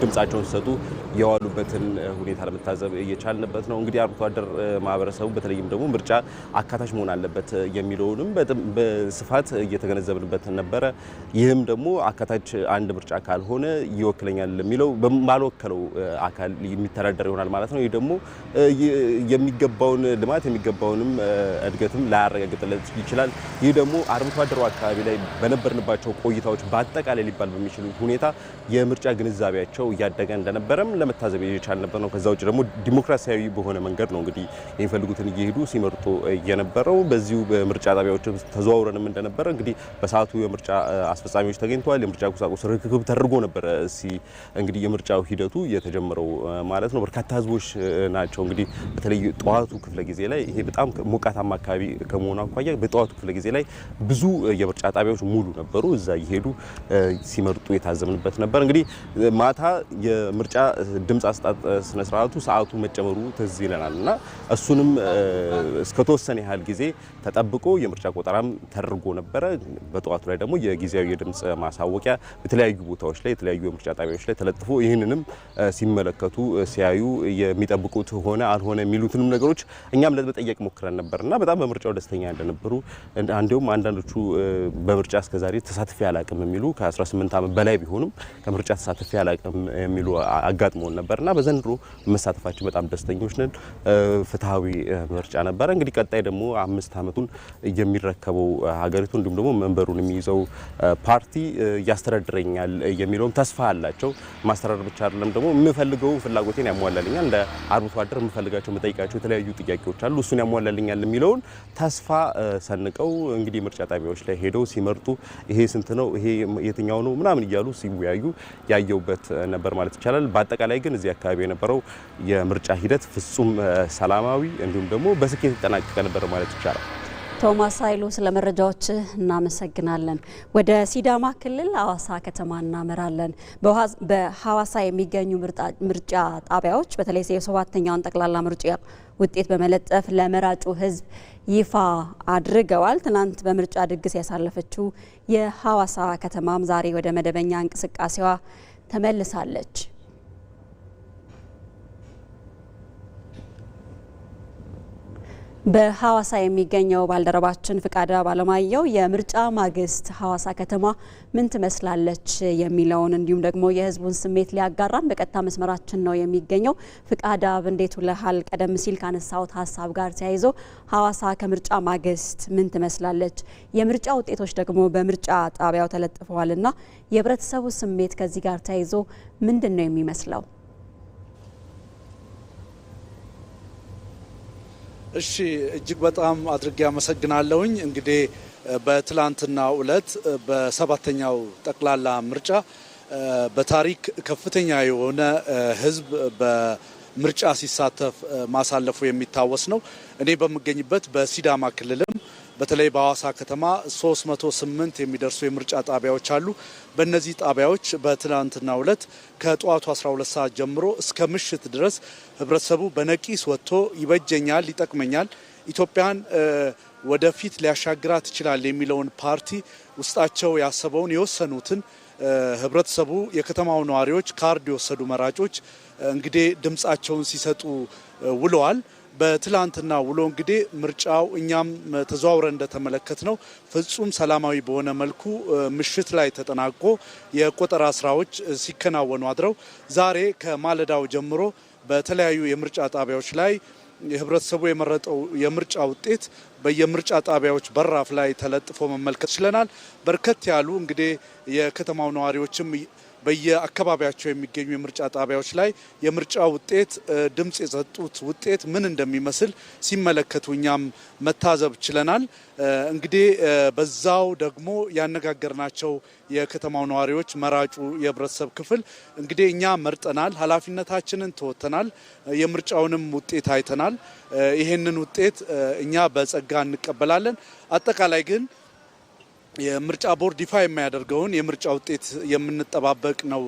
ድምጻቸውን ሲሰጡ የዋሉበትን ሁኔታ ለመታዘብ እየቻልንበት ነው። እንግዲህ አርብቶ አደር ማህበረሰቡ በተለይም ደግሞ ምርጫ አካታች መሆን አለበት የሚለውንም በስፋት እየተገነዘብንበት ነበረ። ይህም ደግሞ አካታች አንድ ምርጫ ካልሆነ ይወክለኛል የሚለው ባልወከለው አካል የሚተዳደር ይሆናል ማለት ነው። ይህ ደግሞ የሚገባውን ልማት የሚገባውንም እድገትም ላያረጋግጥለት ይችላል። ይህ ደግሞ አርብቶ አደሩ አካባቢ ላይ በነበርንባቸው ቆይታዎች በአጠቃላይ ሊባል በሚችል ሁኔታ የምርጫ ግንዛቤያቸው እያደገ እንደነበረም ለመታዘብ የቻልንበት ነው። ከዛ ውጭ ደግሞ ዲሞክራሲያዊ በሆነ መንገድ ነው እንግዲህ የሚፈልጉትን እየሄዱ ሲመርጡ የነበረው። በዚሁ በምርጫ ጣቢያዎች ተዘዋውረንም እንደነበረ እንግዲህ በሰዓቱ የምርጫ አስፈጻሚዎች ተገኝተዋል። የምርጫ ቁሳቁስ ርክክብ ተደርጎ ነበረ እንግዲህ የምርጫው ሂደቱ የተጀመረው ማለት ነው። በርካታ ህዝቦች ናቸው እንግዲህ በተለይ ጠዋቱ ክፍለ ጊዜ ላይ ይሄ በጣም ሞቃታማ አካባቢ ከመሆኑ አኳያ በጠዋቱ ክፍለ ጊዜ ላይ ብዙ የምርጫ ጣቢያዎች ሙሉ ነበሩ። እዛ እየሄዱ ሲመርጡ የታዘብንበት ነበር። እንግዲህ ማታ የምርጫ ድምጽ አሰጣጥ ስነ ስርዓቱ ሰዓቱ መጨመሩ ትዝ ይለናል እና እሱንም እስከተወሰነ ያህል ጊዜ ተጠብቆ የምርጫ ቆጠራም ተደርጎ ነበረ። በጠዋቱ ላይ ደግሞ የጊዜያዊ የድምጽ ማሳወቂያ በተለያዩ ቦታዎች ላይ የተለያዩ የምርጫ ጣቢያዎች ላይ ተለጥፎ ይህንንም ሲመለከቱ ሲያዩ የሚጠብቁት ሆነ አልሆነ የሚሉትንም ነገሮች እኛም ለመጠየቅ ሞክረን ነበርና በጣም በምርጫው ደስተኛ እንደነበሩ እንዲሁም አንዳንዶቹ በምርጫ እስከዛሬ ተሳትፌ አላቅም የሚሉ ከ18 ዓመት በላይ ቢሆኑም ከምርጫ ተሳትፌ አላቅም የሚሉ አጋጥሞን ነበርና በዘንድሮ መሳተፋችን በጣም ደስተኞች ነን። ፍትሃዊ ምርጫ ነበረ። እንግዲህ ቀጣይ ደግሞ 5 ዓመቱን የሚረከበው ሀገሪቱ እንዲሁም ደግሞ መንበሩን የሚይዘው ፓርቲ ያስተዳድረኛል የሚለውም ተስፋ አላቸው። ማስተዳደር ብቻ አይደለም ደግሞ የምፈልገው ፍላጎቴን ያሟላልኛል፣ እንደ አርብቶ አደር የምፈልጋቸው የምጠይቃቸው የተለያዩ ጥያቄዎች አሉ፣ እሱን ያሟላልኛል የሚለውን ተስፋ ሰንቀው እንግዲህ ምርጫ ጣቢያዎች ላይ ሄደው ሲመርጡ ይሄ ስንት ነው፣ ይሄ የትኛው ነው ምናምን እያሉ ሲወያዩ ያየውበት ነበር ማለት ይቻላል። በአጠቃላይ ግን እዚህ አካባቢ የነበረው የምርጫ ሂደት ፍጹም ሰላማዊ እንዲሁም ደግሞ በስኬት የተጠናቀቀ ነበር ማለት ይቻላል። ቶማስ ኃይሉ ስለ መረጃዎች እናመሰግናለን። ወደ ሲዳማ ክልል ሀዋሳ ከተማ እናመራለን። በሀዋሳ የሚገኙ ምርጫ ጣቢያዎች በተለይ የሰባተኛውን ጠቅላላ ምርጫ ውጤት በመለጠፍ ለመራጩ ሕዝብ ይፋ አድርገዋል። ትናንት በምርጫ ድግስ ያሳለፈችው የሀዋሳ ከተማም ዛሬ ወደ መደበኛ እንቅስቃሴዋ ተመልሳለች። በሐዋሳ የሚገኘው ባልደረባችን ፍቃደ ባለማየሁ የምርጫ ማግስት ሐዋሳ ከተማ ምን ትመስላለች የሚለውን እንዲሁም ደግሞ የህዝቡን ስሜት ሊያጋራን በቀጥታ መስመራችን ነው የሚገኘው። ፍቃደ እንዴት ውለሃል? ቀደም ሲል ካነሳሁት ሀሳብ ጋር ተያይዞ ሐዋሳ ከምርጫ ማግስት ምን ትመስላለች? የምርጫ ውጤቶች ደግሞ በምርጫ ጣቢያው ተለጥፈዋልና የህብረተሰቡ ስሜት ከዚህ ጋር ተያይዞ ምንድን ነው የሚመስለው? እሺ እጅግ በጣም አድርጌ አመሰግናለሁኝ። እንግዲህ በትላንትናው ዕለት በሰባተኛው ጠቅላላ ምርጫ በታሪክ ከፍተኛ የሆነ ህዝብ በምርጫ ሲሳተፍ ማሳለፉ የሚታወስ ነው። እኔ በምገኝበት በሲዳማ ክልልም በተለይ በሐዋሳ ከተማ 308 የሚደርሱ የምርጫ ጣቢያዎች አሉ። በእነዚህ ጣቢያዎች በትናንትናው ዕለት ከጠዋቱ 12 ሰዓት ጀምሮ እስከ ምሽት ድረስ ህብረተሰቡ በነቂስ ወጥቶ ይበጀኛል፣ ይጠቅመኛል፣ ኢትዮጵያን ወደፊት ሊያሻግራት ይችላል የሚለውን ፓርቲ ውስጣቸው ያሰበውን የወሰኑትን ህብረተሰቡ የከተማው ነዋሪዎች ካርድ የወሰዱ መራጮች እንግዲህ ድምጻቸውን ሲሰጡ ውለዋል። በትላንትና ውሎ እንግዲህ ምርጫው እኛም ተዘዋውረን እንደተመለከት ነው ፍጹም ሰላማዊ በሆነ መልኩ ምሽት ላይ ተጠናቆ የቆጠራ ስራዎች ሲከናወኑ አድረው ዛሬ ከማለዳው ጀምሮ በተለያዩ የምርጫ ጣቢያዎች ላይ ህብረተሰቡ የመረጠው የምርጫ ውጤት በየምርጫ ጣቢያዎች በራፍ ላይ ተለጥፎ መመልከት ችለናል። በርከት ያሉ እንግዲህ የከተማው ነዋሪዎችም በየአካባቢያቸው የሚገኙ የምርጫ ጣቢያዎች ላይ የምርጫ ውጤት ድምጽ የሰጡት ውጤት ምን እንደሚመስል ሲመለከቱ እኛም መታዘብ ችለናል። እንግዲህ በዛው ደግሞ ያነጋገርናቸው የከተማው ነዋሪዎች መራጩ የህብረተሰብ ክፍል እንግዲህ እኛ መርጠናል፣ ኃላፊነታችንን ተወጥተናል፣ የምርጫውንም ውጤት አይተናል። ይሄንን ውጤት እኛ በጸጋ እንቀበላለን። አጠቃላይ ግን የምርጫ ቦርድ ይፋ የሚያደርገውን የምርጫ ውጤት የምንጠባበቅ ነው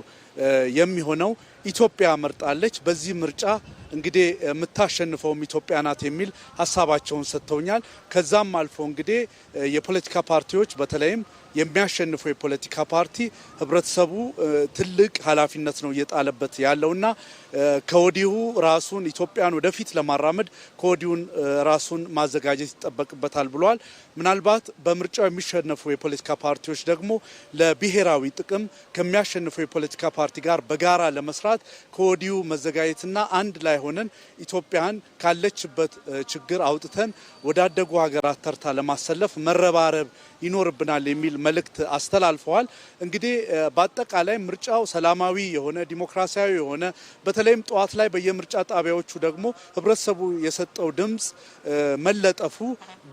የሚሆነው። ኢትዮጵያ መርጣለች። በዚህ ምርጫ እንግዲህ የምታሸንፈውም ኢትዮጵያ ናት የሚል ሀሳባቸውን ሰጥተውኛል። ከዛም አልፎ እንግዲህ የፖለቲካ ፓርቲዎች በተለይም የሚያሸንፈው የፖለቲካ ፓርቲ ህብረተሰቡ ትልቅ ኃላፊነት ነው እየጣለበት ያለውና ከወዲሁ ራሱን ኢትዮጵያን ወደፊት ለማራመድ ከወዲሁን ራሱን ማዘጋጀት ይጠበቅበታል ብለዋል። ምናልባት በምርጫው የሚሸነፉ የፖለቲካ ፓርቲዎች ደግሞ ለብሔራዊ ጥቅም ከሚያሸንፈው የፖለቲካ ፓርቲ ጋር በጋራ ለመስራት ከወዲሁ መዘጋጀትና አንድ ላይ ሆነን ኢትዮጵያን ካለችበት ችግር አውጥተን ወዳደጉ ሀገራት ተርታ ለማሰለፍ መረባረብ ይኖርብናል የሚል መልእክት አስተላልፈዋል። እንግዲህ በአጠቃላይ ምርጫው ሰላማዊ የሆነ ዲሞክራሲያዊ የሆነ በተለይም ጠዋት ላይ በየምርጫ ጣቢያዎቹ ደግሞ ህብረተሰቡ የሰጠው ድምጽ መለጠፉ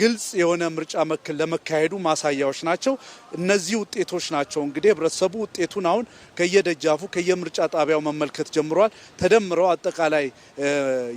ግልጽ የሆነ ምርጫ ለመካሄዱ ማሳያዎች ናቸው። እነዚህ ውጤቶች ናቸው እንግዲህ ህብረተሰቡ ውጤቱን አሁን ከየደጃፉ ከየምርጫ ጣቢያው መመልከት ጀምሯል። ተደምረው አጠቃላይ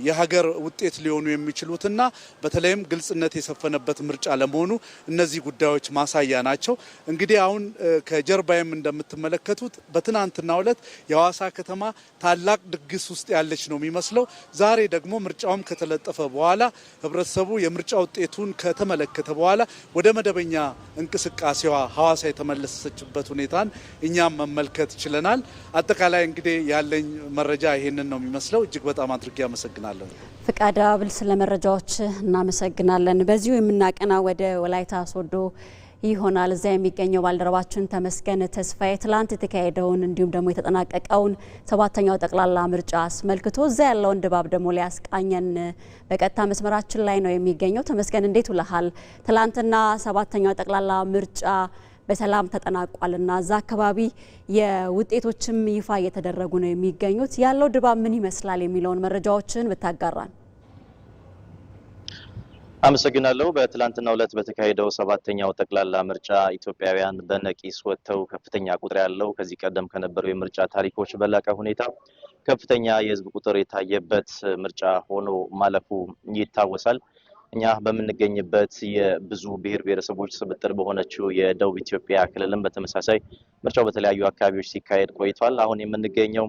የሀገር ውጤት ሊሆኑ የሚችሉትና በተለይም ግልጽነት የሰፈነበት ምርጫ ለመሆኑ እነዚህ ጉዳዮች ማሳያ ናቸው። እንግዲህ አሁን ከጀርባዬም እንደምትመለከቱት በትናንትናው ዕለት የሐዋሳ ከተማ ታላቅ ድግስ ውስጥ ያለች ነው የሚመስለው። ዛሬ ደግሞ ምርጫውም ከተለጠፈ በኋላ ህብረተሰቡ የምርጫ ውጤቱን ከተመለከተ በኋላ ወደ መደበኛ እንቅስቃሴዋ ሐዋሳ የተመለሰችበት ሁኔታን እኛም መመልከት ችለናል። አጠቃላይ እንግዲህ ያለኝ መረጃ ይሄንን ነው የሚመስለው። እጅግ በጣም አድርጌ አመሰግናለሁ። ፍቃደ አብል ስለ መረጃዎች እናመሰግናለን። በዚሁ የምናቀና ወደ ወላይታ ሶዶ ይሆናል። እዚያ የሚገኘው ባልደረባችን ተመስገን ተስፋዬ ትላንት የተካሄደውን እንዲሁም ደግሞ የተጠናቀቀውን ሰባተኛው ጠቅላላ ምርጫ አስመልክቶ እዚያ ያለውን ድባብ ደግሞ ሊያስቃኘን በቀጥታ መስመራችን ላይ ነው የሚገኘው። ተመስገን እንዴት ውለሃል? ትላንትና ሰባተኛው ጠቅላላ ምርጫ በሰላም ተጠናቋልና እዛ አካባቢ የውጤቶችም ይፋ እየተደረጉ ነው የሚገኙት። ያለው ድባብ ምን ይመስላል የሚለውን መረጃዎችን ብታጋራን። አመሰግናለሁ። በትላንትናው ዕለት በተካሄደው ሰባተኛው ጠቅላላ ምርጫ ኢትዮጵያውያን በነቂስ ወጥተው ከፍተኛ ቁጥር ያለው ከዚህ ቀደም ከነበረው የምርጫ ታሪኮች በላቀ ሁኔታ ከፍተኛ የህዝብ ቁጥር የታየበት ምርጫ ሆኖ ማለፉ ይታወሳል። እኛ በምንገኝበት የብዙ ብሔር ብሔረሰቦች ስብጥር በሆነችው የደቡብ ኢትዮጵያ ክልልም በተመሳሳይ ምርጫው በተለያዩ አካባቢዎች ሲካሄድ ቆይቷል። አሁን የምንገኘው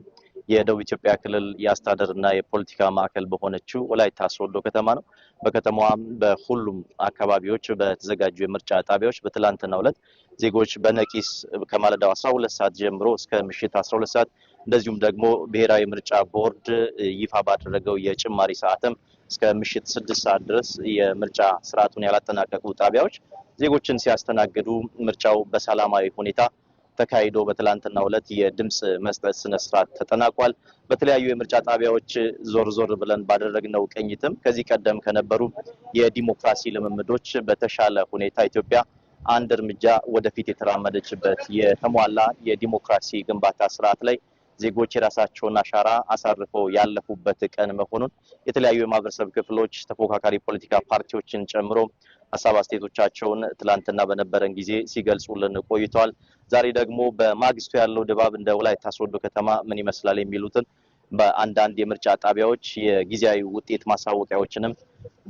የደቡብ ኢትዮጵያ ክልል የአስተዳደርና የፖለቲካ ማዕከል በሆነችው ወላይታ ሶዶ ከተማ ነው። በከተማዋም በሁሉም አካባቢዎች በተዘጋጁ የምርጫ ጣቢያዎች በትላንትናው ዕለት ዜጎች በነቂስ ከማለዳው 12 ሰዓት ጀምሮ እስከ ምሽት 12 ሰዓት እንደዚሁም ደግሞ ብሔራዊ ምርጫ ቦርድ ይፋ ባደረገው የጭማሪ ሰዓትም እስከ ምሽት 6 ሰዓት ድረስ የምርጫ ስርዓቱን ያላጠናቀቁ ጣቢያዎች ዜጎችን ሲያስተናግዱ ምርጫው በሰላማዊ ሁኔታ ተካሂዶ በትላንትናው ዕለት የድምጽ መስጠት ስነ ስርዓት ተጠናቋል። በተለያዩ የምርጫ ጣቢያዎች ዞር ብለን ባደረግነው ቅኝትም ከዚህ ቀደም ከነበሩ የዲሞክራሲ ልምምዶች በተሻለ ሁኔታ ኢትዮጵያ አንድ እርምጃ ወደፊት የተራመደችበት የተሟላ የዲሞክራሲ ግንባታ ስርዓት ላይ ዜጎች የራሳቸውን አሻራ አሳርፈው ያለፉበት ቀን መሆኑን የተለያዩ የማህበረሰብ ክፍሎች ተፎካካሪ ፖለቲካ ፓርቲዎችን ጨምሮ ሀሳብ አስተያየቶቻቸውን ትላንትና በነበረን ጊዜ ሲገልጹልን ቆይተዋል። ዛሬ ደግሞ በማግስቱ ያለው ድባብ እንደ ወላይታ ሶዶ ከተማ ምን ይመስላል የሚሉትን በአንዳንድ የምርጫ ጣቢያዎች የጊዜያዊ ውጤት ማሳወቂያዎችንም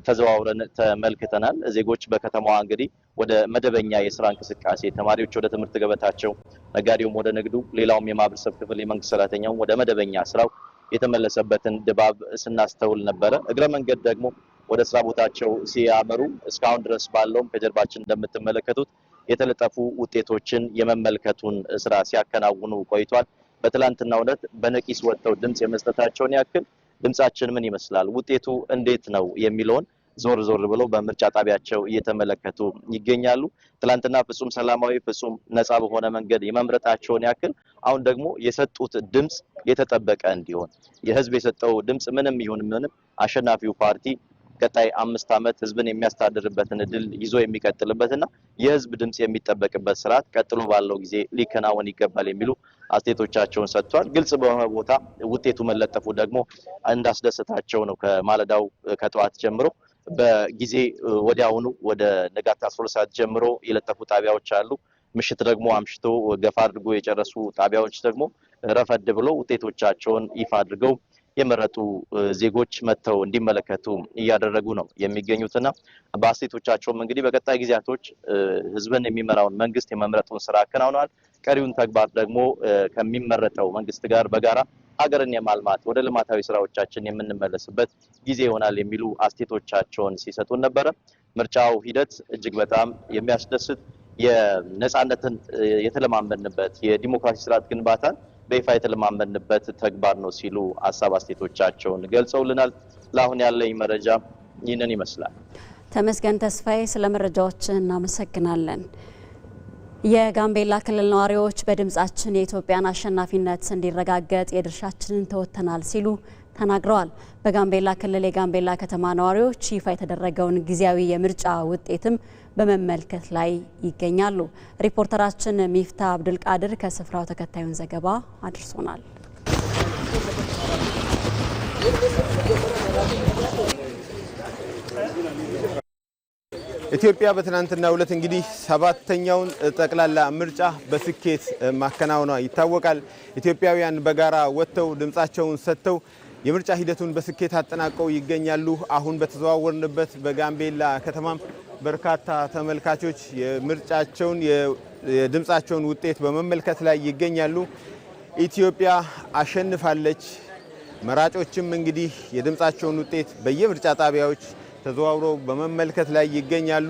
ተዘዋውረን ተመልክተናል። ዜጎች በከተማዋ እንግዲህ ወደ መደበኛ የስራ እንቅስቃሴ፣ ተማሪዎች ወደ ትምህርት ገበታቸው፣ ነጋዴውም ወደ ንግዱ፣ ሌላውም የማህበረሰብ ክፍል የመንግስት ሰራተኛው ወደ መደበኛ ስራው የተመለሰበትን ድባብ ስናስተውል ነበረ። እግረ መንገድ ደግሞ ወደ ስራ ቦታቸው ሲያመሩ እስካሁን ድረስ ባለውም ከጀርባችን እንደምትመለከቱት የተለጠፉ ውጤቶችን የመመልከቱን ስራ ሲያከናውኑ ቆይቷል። በትላንትናው ዕለት በነቂስ ወጥተው ድምጽ የመስጠታቸውን ያክል ድምጻችን ምን ይመስላል፣ ውጤቱ እንዴት ነው የሚለውን ዞር ብለው በምርጫ ጣቢያቸው እየተመለከቱ ይገኛሉ። ትላንትና ፍጹም ሰላማዊ ፍጹም ነፃ በሆነ መንገድ የመምረጣቸውን ያክል አሁን ደግሞ የሰጡት ድምጽ የተጠበቀ እንዲሆን የህዝብ የሰጠው ድምጽ ምንም ይሁን ምንም አሸናፊው ፓርቲ ቀጣይ 5 ዓመት ህዝብን የሚያስተዳድርበትን እድል ይዞ የሚቀጥልበትና የህዝብ ድምጽ የሚጠበቅበት ስርዓት ቀጥሎ ባለው ጊዜ ሊከናወን ይገባል የሚሉ አስተያየቶቻቸውን ሰጥቷል። ግልጽ በሆነ ቦታ ውጤቱ መለጠፉ ደግሞ እንዳስደሰታቸው ነው። ከማለዳው ከጠዋት ጀምሮ በጊዜ ወዲያውኑ ወደ ንጋት 12 ሰዓት ጀምሮ የለጠፉ ጣቢያዎች አሉ። ምሽት ደግሞ አምሽቶ ገፋ አድርጎ የጨረሱ ጣቢያዎች ደግሞ ረፈድ ብሎ ውጤቶቻቸውን ይፋ አድርገው የመረጡ ዜጎች መጥተው እንዲመለከቱ እያደረጉ ነው የሚገኙትና በአስተያየቶቻቸውም እንግዲህ በቀጣይ ጊዜያቶች ህዝብን የሚመራውን መንግስት የመምረጡን ስራ አከናውነዋል። ቀሪውን ተግባር ደግሞ ከሚመረጠው መንግስት ጋር በጋራ ሀገርን የማልማት ወደ ልማታዊ ስራዎቻችን የምንመለስበት ጊዜ ይሆናል የሚሉ አስተያየቶቻቸውን ሲሰጡን ነበረ። ምርጫው ሂደት እጅግ በጣም የሚያስደስት የነጻነትን የተለማመንበት የዲሞክራሲ ስርዓት ግንባታን በይፋ የተለማመንበት ተግባር ነው ሲሉ ሀሳብ አስተያየቶቻቸውን ገልጸውልናል። ለአሁን ያለኝ መረጃ ይህንን ይመስላል። ተመስገን ተስፋዬ ስለ መረጃዎች እናመሰግናለን። የጋምቤላ ክልል ነዋሪዎች በድምጻችን የኢትዮጵያን አሸናፊነት እንዲረጋገጥ የድርሻችንን ተወጥተናል ሲሉ ተናግረዋል። በጋምቤላ ክልል የጋምቤላ ከተማ ነዋሪዎች ይፋ የተደረገውን ጊዜያዊ የምርጫ ውጤትም በመመልከት ላይ ይገኛሉ። ሪፖርተራችን ሚፍታ አብዱልቃድር ከስፍራው ተከታዩን ዘገባ አድርሶናል። ኢትዮጵያ በትናንትናው ዕለት እንግዲህ 7ኛውን ጠቅላላ ምርጫ በስኬት ማከናወኗ ይታወቃል። ኢትዮጵያውያን በጋራ ወጥተው ድምጻቸውን ሰጥተው የምርጫ ሂደቱን በስኬት አጠናቀው ይገኛሉ። አሁን በተዘዋወርንበት በጋምቤላ ከተማም በርካታ ተመልካቾች የምርጫቸውን የድምጻቸውን ውጤት በመመልከት ላይ ይገኛሉ። ኢትዮጵያ አሸንፋለች። መራጮችም እንግዲህ የድምጻቸውን ውጤት በየምርጫ ጣቢያዎች ተዘዋውረው በመመልከት ላይ ይገኛሉ።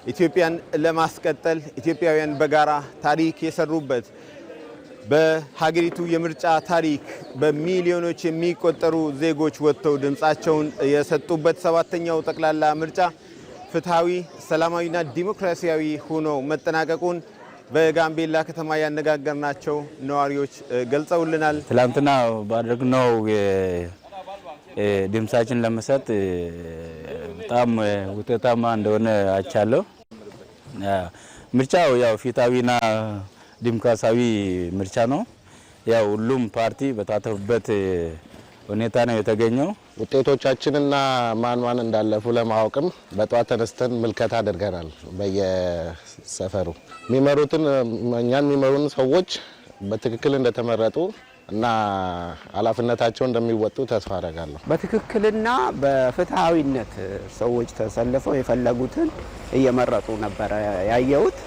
ኢትዮጵያን ለማስቀጠል ኢትዮጵያውያን በጋራ ታሪክ የሰሩበት በሀገሪቱ የምርጫ ታሪክ በሚሊዮኖች የሚቆጠሩ ዜጎች ወጥተው ድምጻቸውን የሰጡበት 7ኛው ጠቅላላ ምርጫ ፍትሃዊ፣ ሰላማዊና ዲሞክራሲያዊ ሆኖ መጠናቀቁን በጋምቤላ ከተማ ያነጋገርናቸው ነዋሪዎች ገልጸውልናል። ትላንትና ባደረግነው ድምጻችን ለመስጠት በጣም ውጤታማ እንደሆነ አይቻለሁ። ምርጫው ያው ፍትሃዊና ዲሞክራሲያዊ ምርጫ ነው። ያው ሁሉም ፓርቲ በታተፉበት ሁኔታ ነው የተገኘው። ውጤቶቻችንና ማን እንዳለፉ ለማወቅም በጧት ተነስተን ምልከታ አድርገናል። በየሰፈሩ እኛን የሚመሩን ሰዎች በትክክል እንደተመረጡ እና ኃላፊነታቸውን እንደሚወጡ ተስፋ አደርጋለሁ። በትክክልና በፍትሃዊነት ሰዎች ተሰልፈው የፈለጉትን እየመረጡ ነበር ያየሁት።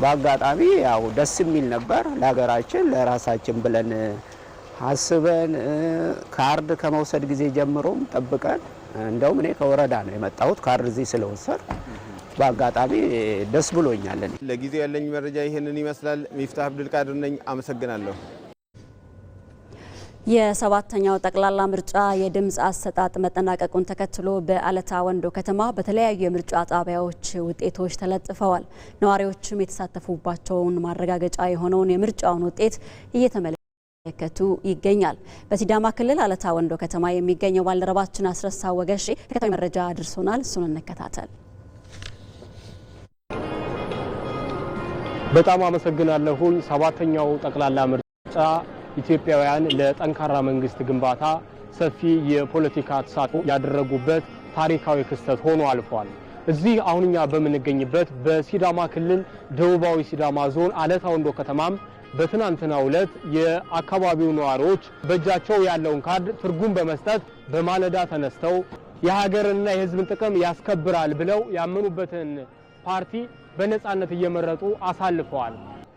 በአጋጣሚ ያው ደስ የሚል ነበር። ለሀገራችን ለራሳችን ብለን አስበን ካርድ ከመውሰድ ጊዜ ጀምሮም ጠብቀን እንደውም እኔ ከወረዳ ነው የመጣሁት ካርድ እዚህ ስለወሰድ በአጋጣሚ ደስ ብሎኛል። ለጊዜው ያለኝ መረጃ ይሄንን ይመስላል። ሚፍታህ አብዱልቃድር ነኝ። አመሰግናለሁ። የሰባተኛው ጠቅላላ ምርጫ የድምጽ አሰጣጥ መጠናቀቁን ተከትሎ በአለታ ወንዶ ከተማ በተለያዩ የምርጫ ጣቢያዎች ውጤቶች ተለጥፈዋል። ነዋሪዎችም የተሳተፉባቸውን ማረጋገጫ የሆነውን የምርጫውን ውጤት እየተመለከቱ ይገኛል። በሲዳማ ክልል አለታ ወንዶ ከተማ የሚገኘው ባልደረባችን አስረሳ ወገሼ ተከታታይ መረጃ አድርሶናል። እሱን እንከታተል። በጣም አመሰግናለሁኝ። ሰባተኛው ጠቅላላ ምርጫ ኢትዮጵያውያን ለጠንካራ መንግስት ግንባታ ሰፊ የፖለቲካ ተሳትፎ ያደረጉበት ታሪካዊ ክስተት ሆኖ አልፏል። እዚህ አሁንኛ በምንገኝበት በሲዳማ ክልል ደቡባዊ ሲዳማ ዞን አለታ ወንዶ ከተማም በትናንትናው ዕለት የአካባቢው ነዋሪዎች በእጃቸው ያለውን ካርድ ትርጉም በመስጠት በማለዳ ተነስተው የሀገርንና የሕዝብን ጥቅም ያስከብራል ብለው ያመኑበትን ፓርቲ በነጻነት እየመረጡ አሳልፈዋል።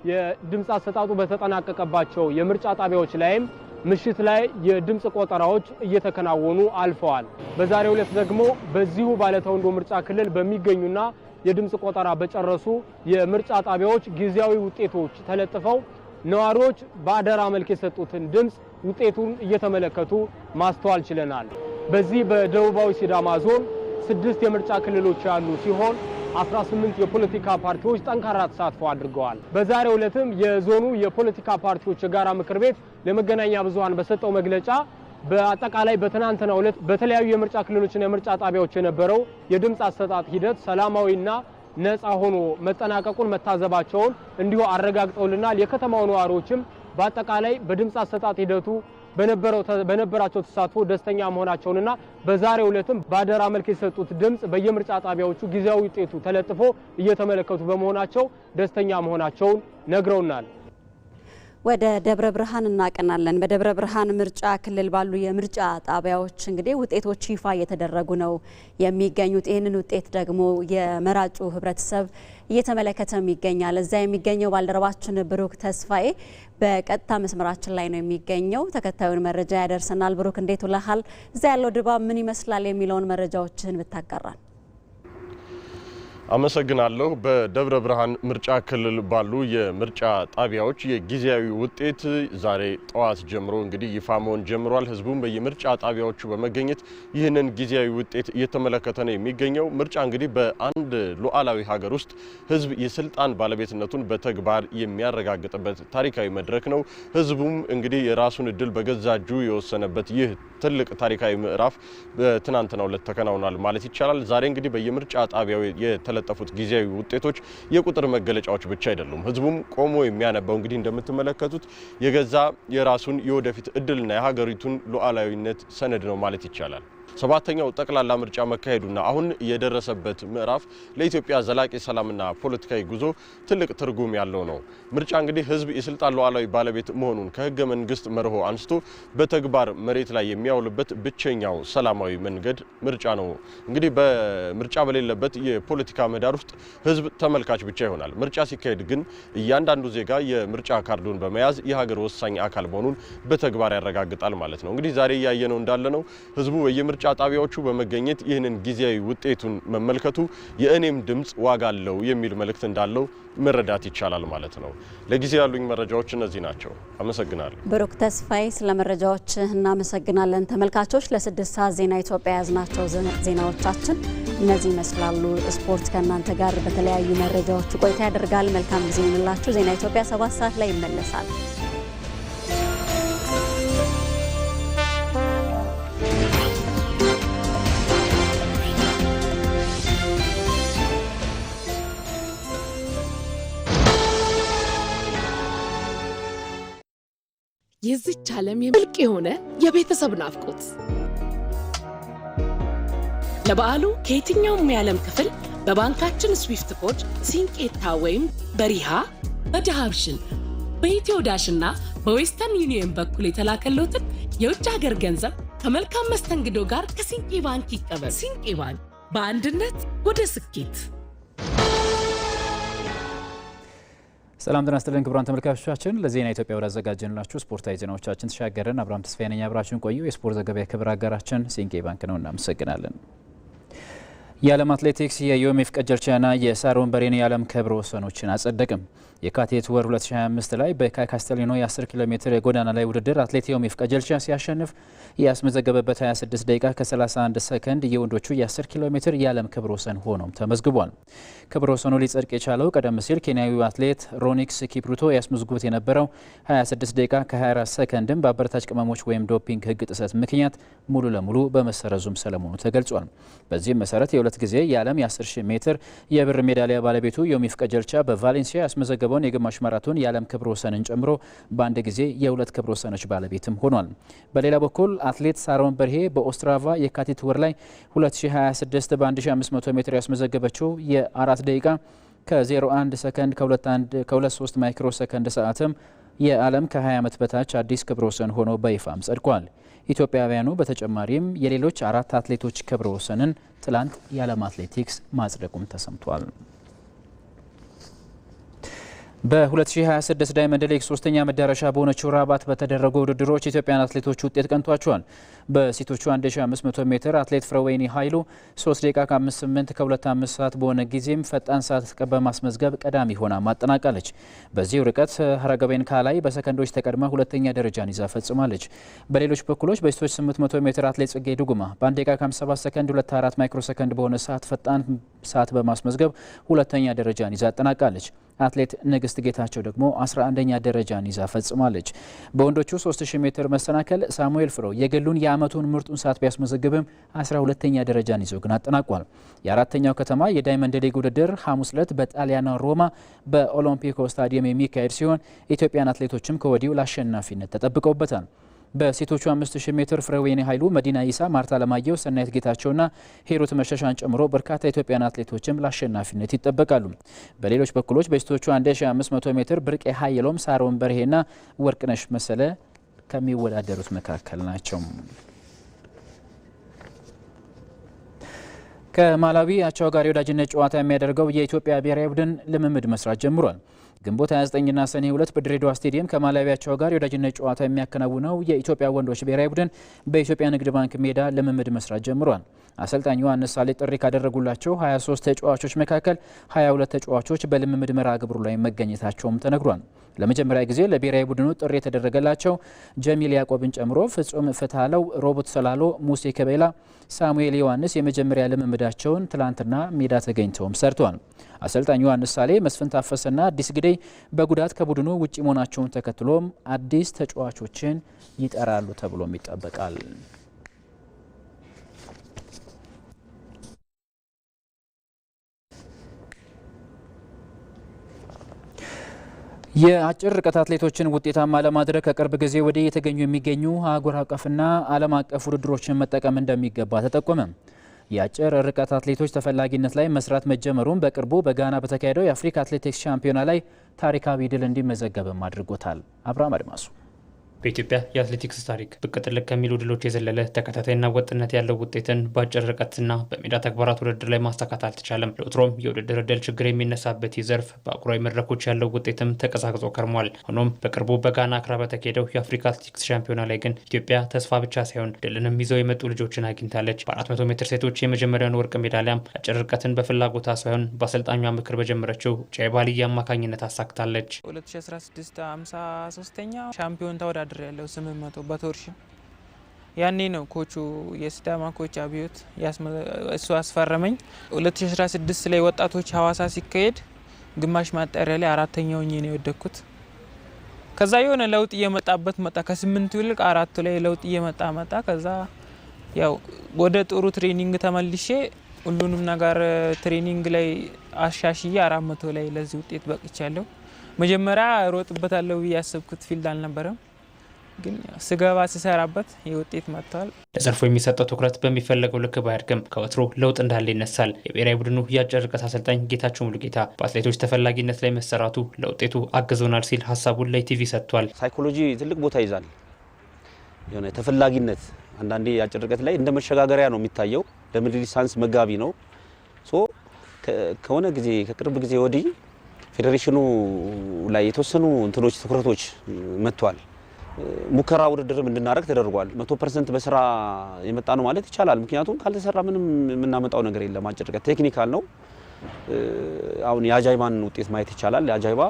የድምጽ አሰጣጡ በተጠናቀቀባቸው የምርጫ ጣቢያዎች ላይም ምሽት ላይ የድምጽ ቆጠራዎች እየተከናወኑ አልፈዋል። በዛሬው ዕለት ደግሞ በዚሁ በአለታ ወንዶ ምርጫ ክልል በሚገኙና የድምጽ ቆጠራ በጨረሱ የምርጫ ጣቢያዎች ጊዜያዊ ውጤቶች ተለጥፈው ነዋሪዎች በአደራ መልክ የሰጡትን ድምጽ ውጤቱን እየተመለከቱ ማስተዋል ችለናል። በዚህ በደቡባዊ ሲዳማ ዞን 6 የምርጫ ክልሎች ያሉ ሲሆን 18 የፖለቲካ ፓርቲዎች ጠንካራ ተሳትፎ አድርገዋል። በዛሬው ዕለትም የዞኑ የፖለቲካ ፓርቲዎች የጋራ ምክር ቤት ለመገናኛ ብዙሃን በሰጠው መግለጫ በአጠቃላይ በትናንትናው ዕለት በተለያዩ የምርጫ ክልሎችና የምርጫ ጣቢያዎች የነበረው የድምጽ አሰጣጥ ሂደት ሰላማዊና ነፃ ሆኖ መጠናቀቁን መታዘባቸውን እንዲሁ አረጋግጠውልናል። የከተማው ነዋሪዎችም በአጠቃላይ በድምጽ አሰጣጥ ሂደቱ በነበራቸው ተሳትፎ ደስተኛ መሆናቸውንና በዛሬው ዕለትም ባደራ መልክ የሰጡት ድምጽ በየምርጫ ጣቢያዎቹ ጊዜያዊ ውጤቱ ተለጥፎ እየተመለከቱ በመሆናቸው ደስተኛ መሆናቸውን ነግረውናል። ወደ ደብረ ብርሃን እናቀናለን። በደብረ ብርሃን ምርጫ ክልል ባሉ የምርጫ ጣቢያዎች እንግዲህ ውጤቶች ይፋ እየተደረጉ ነው የሚገኙት። ይህንን ውጤት ደግሞ የመራጩ ህብረተሰብ እየተመለከተም ይገኛል። እዛ የሚገኘው ባልደረባችን ብሩክ ተስፋዬ በቀጥታ መስመራችን ላይ ነው የሚገኘው። ተከታዩን መረጃ ያደርሰናል። ብሩክ እንዴት ውለሃል? እዛ ያለው ድባብ ምን ይመስላል የሚለውን መረጃዎችን ብታቀራል። አመሰግናለሁ። በደብረ ብርሃን ምርጫ ክልል ባሉ የምርጫ ጣቢያዎች የጊዜያዊ ውጤት ዛሬ ጠዋት ጀምሮ እንግዲህ ይፋ መሆን ጀምሯል። ህዝቡም በየምርጫ ጣቢያዎቹ በመገኘት ይህንን ጊዜያዊ ውጤት እየተመለከተ ነው የሚገኘው። ምርጫ እንግዲህ በአንድ ሉዓላዊ ሀገር ውስጥ ህዝብ የስልጣን ባለቤትነቱን በተግባር የሚያረጋግጥበት ታሪካዊ መድረክ ነው። ህዝቡም እንግዲህ የራሱን እድል በገዛ እጁ የወሰነበት ይህ ትልቅ ታሪካዊ ምዕራፍ በትናንትናው ዕለት ተከናውኗል ማለት ይቻላል። ዛሬ እንግዲህ በየምርጫ ጣቢያው የተለጠፉት ጊዜያዊ ውጤቶች የቁጥር መገለጫዎች ብቻ አይደሉም። ህዝቡም ቆሞ የሚያነባው እንግዲህ እንደምትመለከቱት የገዛ የራሱን የወደፊት እድልና የሀገሪቱን ሉዓላዊነት ሰነድ ነው ማለት ይቻላል። ሰባተኛው ጠቅላላ ምርጫ መካሄዱና አሁን የደረሰበት ምዕራፍ ለኢትዮጵያ ዘላቂ ሰላምና ፖለቲካዊ ጉዞ ትልቅ ትርጉም ያለው ነው። ምርጫ እንግዲህ ህዝብ የስልጣን ሉዓላዊ ባለቤት መሆኑን ከህገ መንግስት መርሆ አንስቶ በተግባር መሬት ላይ የሚያውልበት ብቸኛው ሰላማዊ መንገድ ምርጫ ነው። እንግዲህ በምርጫ በሌለበት የፖለቲካ ምህዳር ውስጥ ህዝብ ተመልካች ብቻ ይሆናል። ምርጫ ሲካሄድ ግን እያንዳንዱ ዜጋ የምርጫ ካርዱን በመያዝ የሀገር ወሳኝ አካል መሆኑን በተግባር ያረጋግጣል ማለት ነው። እንግዲህ ዛሬ እያየነው እንዳለ ነው ህዝቡ በየምርጫ ጣቢያዎቹ በመገኘት ይህንን ጊዜያዊ ውጤቱን መመልከቱ የእኔም ድምጽ ዋጋ አለው የሚል መልእክት እንዳለው መረዳት ይቻላል ማለት ነው። ለጊዜው ያሉኝ መረጃዎች እነዚህ ናቸው። አመሰግናለሁ። ብሩክ ተስፋዬ ስለ መረጃዎች እናመሰግናለን። ተመልካቾች ለ6 ሰዓት ዜና ኢትዮጵያ ያዝናቸው ዜናዎቻችን እነዚህ ይመስላሉ። ስፖርት ከእናንተ ጋር በተለያዩ መረጃዎች ቆይታ ያደርጋል። መልካም ጊዜ ይሁንላችሁ። ዜና ኢትዮጵያ 7 ሰዓት ላይ ይመለሳል። የዚች ዓለም የምልቅ የሆነ የቤተሰብ ናፍቆት ለበዓሉ ከየትኛውም የዓለም ክፍል በባንካችን ስዊፍት ኮድ ሲንቄታ ወይም በሪሃ በዳሃብሽን በኢትዮ ዳሽና በዌስተርን ዩኒየን በኩል የተላከሎትን የውጭ ሀገር ገንዘብ ከመልካም መስተንግዶ ጋር ከሲንቄ ባንክ ይቀበል። ሲንቄ ባንክ በአንድነት ወደ ስኬት። ሰላም ጤና ይስጥልን ክቡራን ተመልካቾቻችን፣ ለዜና ኢትዮጵያ ወደ አዘጋጀንላችሁ ስፖርታዊ ዜናዎቻችን ተሻገርን። አብርሃም ተስፋዬ ነኝ። አብራችሁን ቆዩ። የስፖርት ዘገባ የክብር አጋራችን ሲንቄ ባንክ ነው። እናመሰግናለን። የዓለም አትሌቲክስ የዮሚፍ ቀጀልቻና የሳሮን በሬን የዓለም ክብረ ወሰኖችን አጸደቅም። የካቲት ወር 2025 ላይ በካስቴሊኖ የ10 ኪሎ ሜትር የጎዳና ላይ ውድድር አትሌት ዮሚፍ ቀጀልቻ ሲያሸንፍ ያስመዘገበበት 26 ደቂቃ ከ31 ሰከንድ የወንዶቹ የ10 ኪሎ ሜትር የዓለም ክብረ ወሰን ሆኖም ተመዝግቧል። ክብረ ወሰኑ ሊጸድቅ የቻለው ቀደም ሲል ኬንያዊው አትሌት ሮኒክስ ኪፕሩቶ ያስመዝግቦት የነበረው 26 ደቂቃ ከ24 ሰከንድም በአበረታች ቅመሞች ወይም ዶፒንግ ሕግ ጥሰት ምክንያት ሙሉ ለሙሉ በመሰረዙም ስለመሆኑ ተገልጿል። በዚህም መሰረት የሁለት ጊዜ የዓለም የ10,000 ሜትር የብር ሜዳሊያ ባለቤቱ ዮሚፍ ቀጀልቻ በቫሌንሲያ ያስመዘገበውን የግማሽ ማራቶን የዓለም ክብረ ወሰንን ጨምሮ በአንድ ጊዜ የሁለት ክብረ ወሰኖች ባለቤትም ሆኗል። በሌላ በኩል አትሌት ሳሮን በርሄ በኦስትራቫ የካቲት ወር ላይ 2026 በ1500 ሜትር ያስመዘገበችው የ4 ደቂቃ ከ01 ሰከንድ ከ23 ማይክሮ ሰከንድ ሰዓትም የዓለም ከ20 ዓመት በታች አዲስ ክብረ ወሰን ሆኖ በይፋም ጸድቋል። ኢትዮጵያውያኑ በተጨማሪም የሌሎች 4 አትሌቶች ክብረ ወሰንን ትላንት የዓለም አትሌቲክስ ማጽደቁም ተሰምቷል። በ2026 ዳይመንድ ሊግ ሶስተኛ መዳረሻ በሆነችው ራባት በተደረጉ ውድድሮች ኢትዮጵያን አትሌቶች ውጤት ቀንቷቸዋል። በሴቶቹ 1500 ሜትር አትሌት ፍረወይኒ ኃይሉ 3 ደቂቃ ከ58 ከ25 ሰዓት በሆነ ጊዜም ፈጣን ሰዓት በማስመዝገብ ቀዳሚ ሆና ማጠናቃለች። በዚሁ ርቀት ሀረገቤን ካላይ በሰከንዶች ተቀድማ ሁለተኛ ደረጃን ይዛ ፈጽማለች። በሌሎች በኩሎች በሴቶች 800 ሜትር አትሌት ጽጌ ዱጉማ በ1 ደቂቃ ከ57 ሰከንድ 24 ማይክሮ ሰከንድ በሆነ ሰዓት ፈጣን ሰዓት በማስመዝገብ ሁለተኛ ደረጃን ይዛ አጠናቃለች። አትሌት ንግስት ጌታቸው ደግሞ 11ኛ ደረጃን ይዛ ፈጽማለች። በወንዶቹ 3000 ሜትር መሰናከል ሳሙኤል ፍሮ የግሉን የዓመቱን ምርጡን ሰዓት ቢያስመዘግብም 12ኛ ደረጃን ይዞ ግን አጠናቋል። የአራተኛው ከተማ የዳይመንድ ሊግ ውድድር ሐሙስ ዕለት በጣሊያን ሮማ በኦሎምፒኮ ስታዲየም የሚካሄድ ሲሆን ኢትዮጵያን አትሌቶችም ከወዲሁ ለአሸናፊነት ተጠብቀውበታል። በሴቶቹ 5000 ሜትር ፍሬዌኒ ኃይሉ፣ መዲና ኢሳ፣ ማርታ ለማየሁ፣ ሰናይት ጌታቸውና ሂሩት መሸሻን ጨምሮ በርካታ ኢትዮጵያን አትሌቶችም ለአሸናፊነት ይጠበቃሉ። በሌሎች በኩሎች በሴቶቹ 1500 ሜትር ብርቄ ኃይሎም፣ ሳሮን በርሄና ወርቅነሽ መሰለ ከሚወዳደሩት መካከል ናቸው። ከማላዊ አቻው ጋር የወዳጅነት ጨዋታ የሚያደርገው የኢትዮጵያ ብሔራዊ ቡድን ልምምድ መስራት ጀምሯል። ግንቦት 29ና ሰኔ 2 በድሬዳዋ ስቴዲየም ከማላዊ አቻው ጋር የወዳጅነት ጨዋታ የሚያከናውነው የኢትዮጵያ ወንዶች ብሔራዊ ቡድን በኢትዮጵያ ንግድ ባንክ ሜዳ ልምምድ መስራት ጀምሯል። አሰልጣኝ ዮሐንስ ሳሌ ጥሪ ካደረጉላቸው 23 ተጫዋቾች መካከል 22 ተጫዋቾች በልምምድ መርሃ ግብሩ ላይ መገኘታቸውም ተነግሯል። ለመጀመሪያ ጊዜ ለብሔራዊ ቡድኑ ጥሪ የተደረገላቸው ጀሚል ያዕቆብን ጨምሮ ፍጹም ፍትሃለው፣ ሮቦት ሰላሎ፣ ሙሴ ከቤላ፣ ሳሙኤል ዮሐንስ የመጀመሪያ ልምምዳቸውን ትላንትና ሜዳ ተገኝተውም ሰርተዋል። አሰልጣኝ ዮሐንስ ሳሌ መስፍን ታፈሰና አዲስ ግደይ በጉዳት ከቡድኑ ውጪ መሆናቸውን ተከትሎም አዲስ ተጫዋቾችን ይጠራሉ ተብሎም ይጠበቃል። የአጭር ርቀት አትሌቶችን ውጤታማ ለማድረግ ከቅርብ ጊዜ ወዲህ የተገኙ የሚገኙ አህጉር አቀፍና ዓለም አቀፍ ውድድሮችን መጠቀም እንደሚገባ ተጠቆመ። የአጭር ርቀት አትሌቶች ተፈላጊነት ላይ መስራት መጀመሩን በቅርቡ በጋና በተካሄደው የአፍሪካ አትሌቲክስ ሻምፒዮና ላይ ታሪካዊ ድል እንዲመዘገብም አድርጎታል። አብርሃም አድማሱ በኢትዮጵያ የአትሌቲክስ ታሪክ ብቅ ጥልቅ ከሚሉ ድሎች የዘለለ ተከታታይና ወጥነት ያለው ውጤትን በአጭር ርቀትና በሜዳ ተግባራት ውድድር ላይ ማሳካት አልተቻለም። ለወትሮም የውድድር ዕድል ችግር የሚነሳበት ይህ ዘርፍ በአህጉራዊ መድረኮች ያለው ውጤትም ተቀዛቅዞ ከርሟል። ሆኖም በቅርቡ በጋና አክራ በተካሄደው የአፍሪካ አትሌቲክስ ሻምፒዮና ላይ ግን ኢትዮጵያ ተስፋ ብቻ ሳይሆን ድልንም ይዘው የመጡ ልጆችን አግኝታለች። በ400 ሜትር ሴቶች የመጀመሪያውን ወርቅ ሜዳሊያም አጭር ርቀትን በፍላጎቷ ሳይሆን በአሰልጣኟ ምክር በጀመረችው ጫይባልያ አማካኝነት አሳክታለች። 2016 53ኛ ሻምፒዮን ተወዳድር ያለው 800 በቶርሽን ያኔ ነው ኮቹ የሲዳማ ኮች አብዮት እሱ አስፈረመኝ። 2016 ላይ ወጣቶች ሐዋሳ ሲካሄድ ግማሽ ማጣሪያ ላይ አራተኛው ሆኜ ነው የወደኩት። ከዛ የሆነ ለውጥ እየመጣበት መጣ። ከ8 ይልቅ 4 ላይ ለውጥ እየመጣ ከዛ ያው ወደ ጥሩ ትሬኒንግ ተመልሼ ሁሉንም ነገር ትሬኒንግ ላይ አሻሽዬ 400 ላይ ለዚህ ውጤት በቅቻለሁ። መጀመሪያ ሮጥበታለሁ ያሰብኩት ፊልድ አልነበረም፣ ግን ስገባ ስሰራበት የውጤት መጥቷል። ለዘርፉ የሚሰጠው ትኩረት በሚፈለገው ልክ ባያድግም ከወትሮ ለውጥ እንዳለ ይነሳል። የብሔራዊ ቡድኑ የአጭር ርቀት አሰልጣኝ ጌታቸው ሙሉጌታ በአትሌቶች ተፈላጊነት ላይ መሰራቱ ለውጤቱ አግዞናል ሲል ሀሳቡን ለኢቲቪ ሰጥቷል። ሳይኮሎጂ ትልቅ ቦታ ይዛል። የሆነ ተፈላጊነት አንዳንዴ የአጭር ርቀት ላይ እንደ መሸጋገሪያ ነው የሚታየው፣ ለሚድል ዲስታንስ መጋቢ ነው። ከሆነ ጊዜ ከቅርብ ጊዜ ወዲህ ፌዴሬሽኑ ላይ የተወሰኑ እንትኖች ትኩረቶች መጥቷል። ሙከራ ውድድርም እንድናደርግ ተደርጓል። 100% በስራ የመጣ ነው ማለት ይቻላል። ምክንያቱም ካልተሰራ ምንም የምናመጣው ነገር የለም። አጭር ርቀት ቴክኒካል ነው። አሁን የአጃይባን ውጤት ማየት ይቻላል። የአጃይባ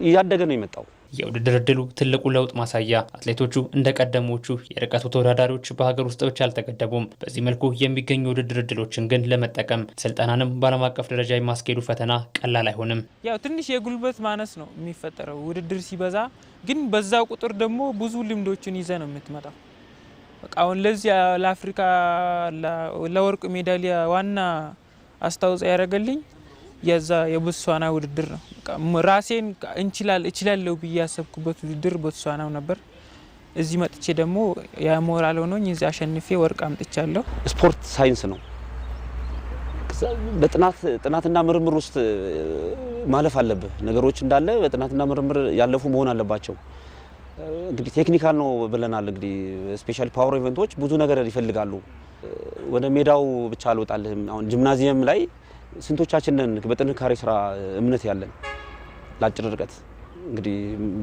እያደገ ነው የመጣው። የውድድር እድሉ ትልቁ ለውጥ ማሳያ አትሌቶቹ እንደቀደሞቹ የርቀቱ ተወዳዳሪዎች በሀገር ውስጥ ብቻ አልተገደቡም። በዚህ መልኩ የሚገኙ ውድድር እድሎችን ግን ለመጠቀም ስልጠናንም በዓለም አቀፍ ደረጃ የማስኬዱ ፈተና ቀላል አይሆንም። ያው ትንሽ የጉልበት ማነስ ነው የሚፈጠረው ውድድር ሲበዛ፣ ግን በዛው ቁጥር ደግሞ ብዙ ልምዶችን ይዘ ነው የምትመጣው። በቃ አሁን ለዚህ ለአፍሪካ ለወርቅ ሜዳሊያ ዋና አስተዋጽኦ ያደረገልኝ የዛ የቦትስዋና ውድድር ነው። ራሴን እችላለሁ ብዬ ያሰብኩበት ውድድር ቦትስዋናው ነበር። እዚህ መጥቼ ደግሞ የሞራል ሆኖኝ እዚህ አሸንፌ ወርቅ አምጥቻለሁ። ስፖርት ሳይንስ ነው። በጥናትና ምርምር ውስጥ ማለፍ አለብህ። ነገሮች እንዳለ በጥናትና ምርምር ያለፉ መሆን አለባቸው። እንግዲህ ቴክኒካል ነው ብለናል። እንግዲህ ስፔሻል ፓወር ኢቨንቶች ብዙ ነገር ይፈልጋሉ። ወደ ሜዳው ብቻ አልወጣልህም። አሁን ጂምናዚየም ላይ ስንቶቻችንን በጥንካሬ ስራ እምነት ያለን ለአጭር ርቀት እንግዲህ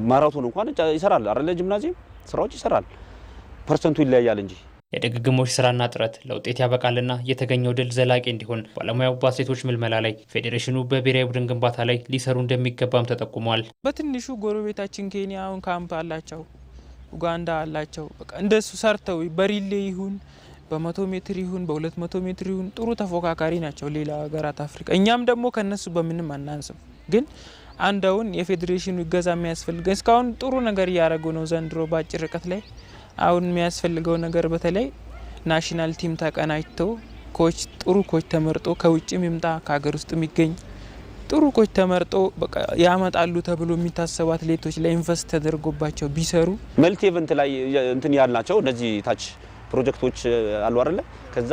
ማራቶን እንኳን ይሰራል አይደል? ጂምናዚየም ስራዎች ይሰራል። ፐርሰንቱ ይለያያል እንጂ የድግግሞሽ ስራና ጥረት ለውጤት ያበቃልና የተገኘው ድል ዘላቂ እንዲሆን ባለሙያው በአትሌቶች ምልመላ ላይ ፌዴሬሽኑ በብሔራዊ ቡድን ግንባታ ላይ ሊሰሩ እንደሚገባም ተጠቁሟል። በትንሹ ጎረቤታችን ኬንያ አሁን ካምፕ አላቸው፣ ኡጋንዳ አላቸው። በቃ እንደሱ ሰርተው በሪሌ ይሁን በ100 ሜትር ይሁን በ200 ሜትር ይሁን ጥሩ ተፎካካሪ ናቸው ሌላ ሀገራት አፍሪካ። እኛም ደግሞ ከነሱ በምንም አናንስም። ግን አንዳውን የፌዴሬሽኑ እገዛ የሚያስፈልገው እስካሁን ጥሩ ነገር እያደረጉ ነው ዘንድሮ በአጭር ርቀት ላይ። አሁን የሚያስፈልገው ነገር በተለይ ናሽናል ቲም ተቀናጅተው ኮች ጥሩ ኮች ተመርጦ ከውጭም ይምጣ ከሀገር ውስጥ የሚገኝ ጥሩ ኮች ተመርጦ በቃ ያመጣሉ ተብሎ የሚታሰቡ አትሌቶች ላይ ኢንቨስት ተደርጎባቸው ቢሰሩ መልቲ ኢቨንት ላይ እንትን ያልናቸው እነዚህ ታች ፕሮጀክቶች አሉ አይደለ? ከዛ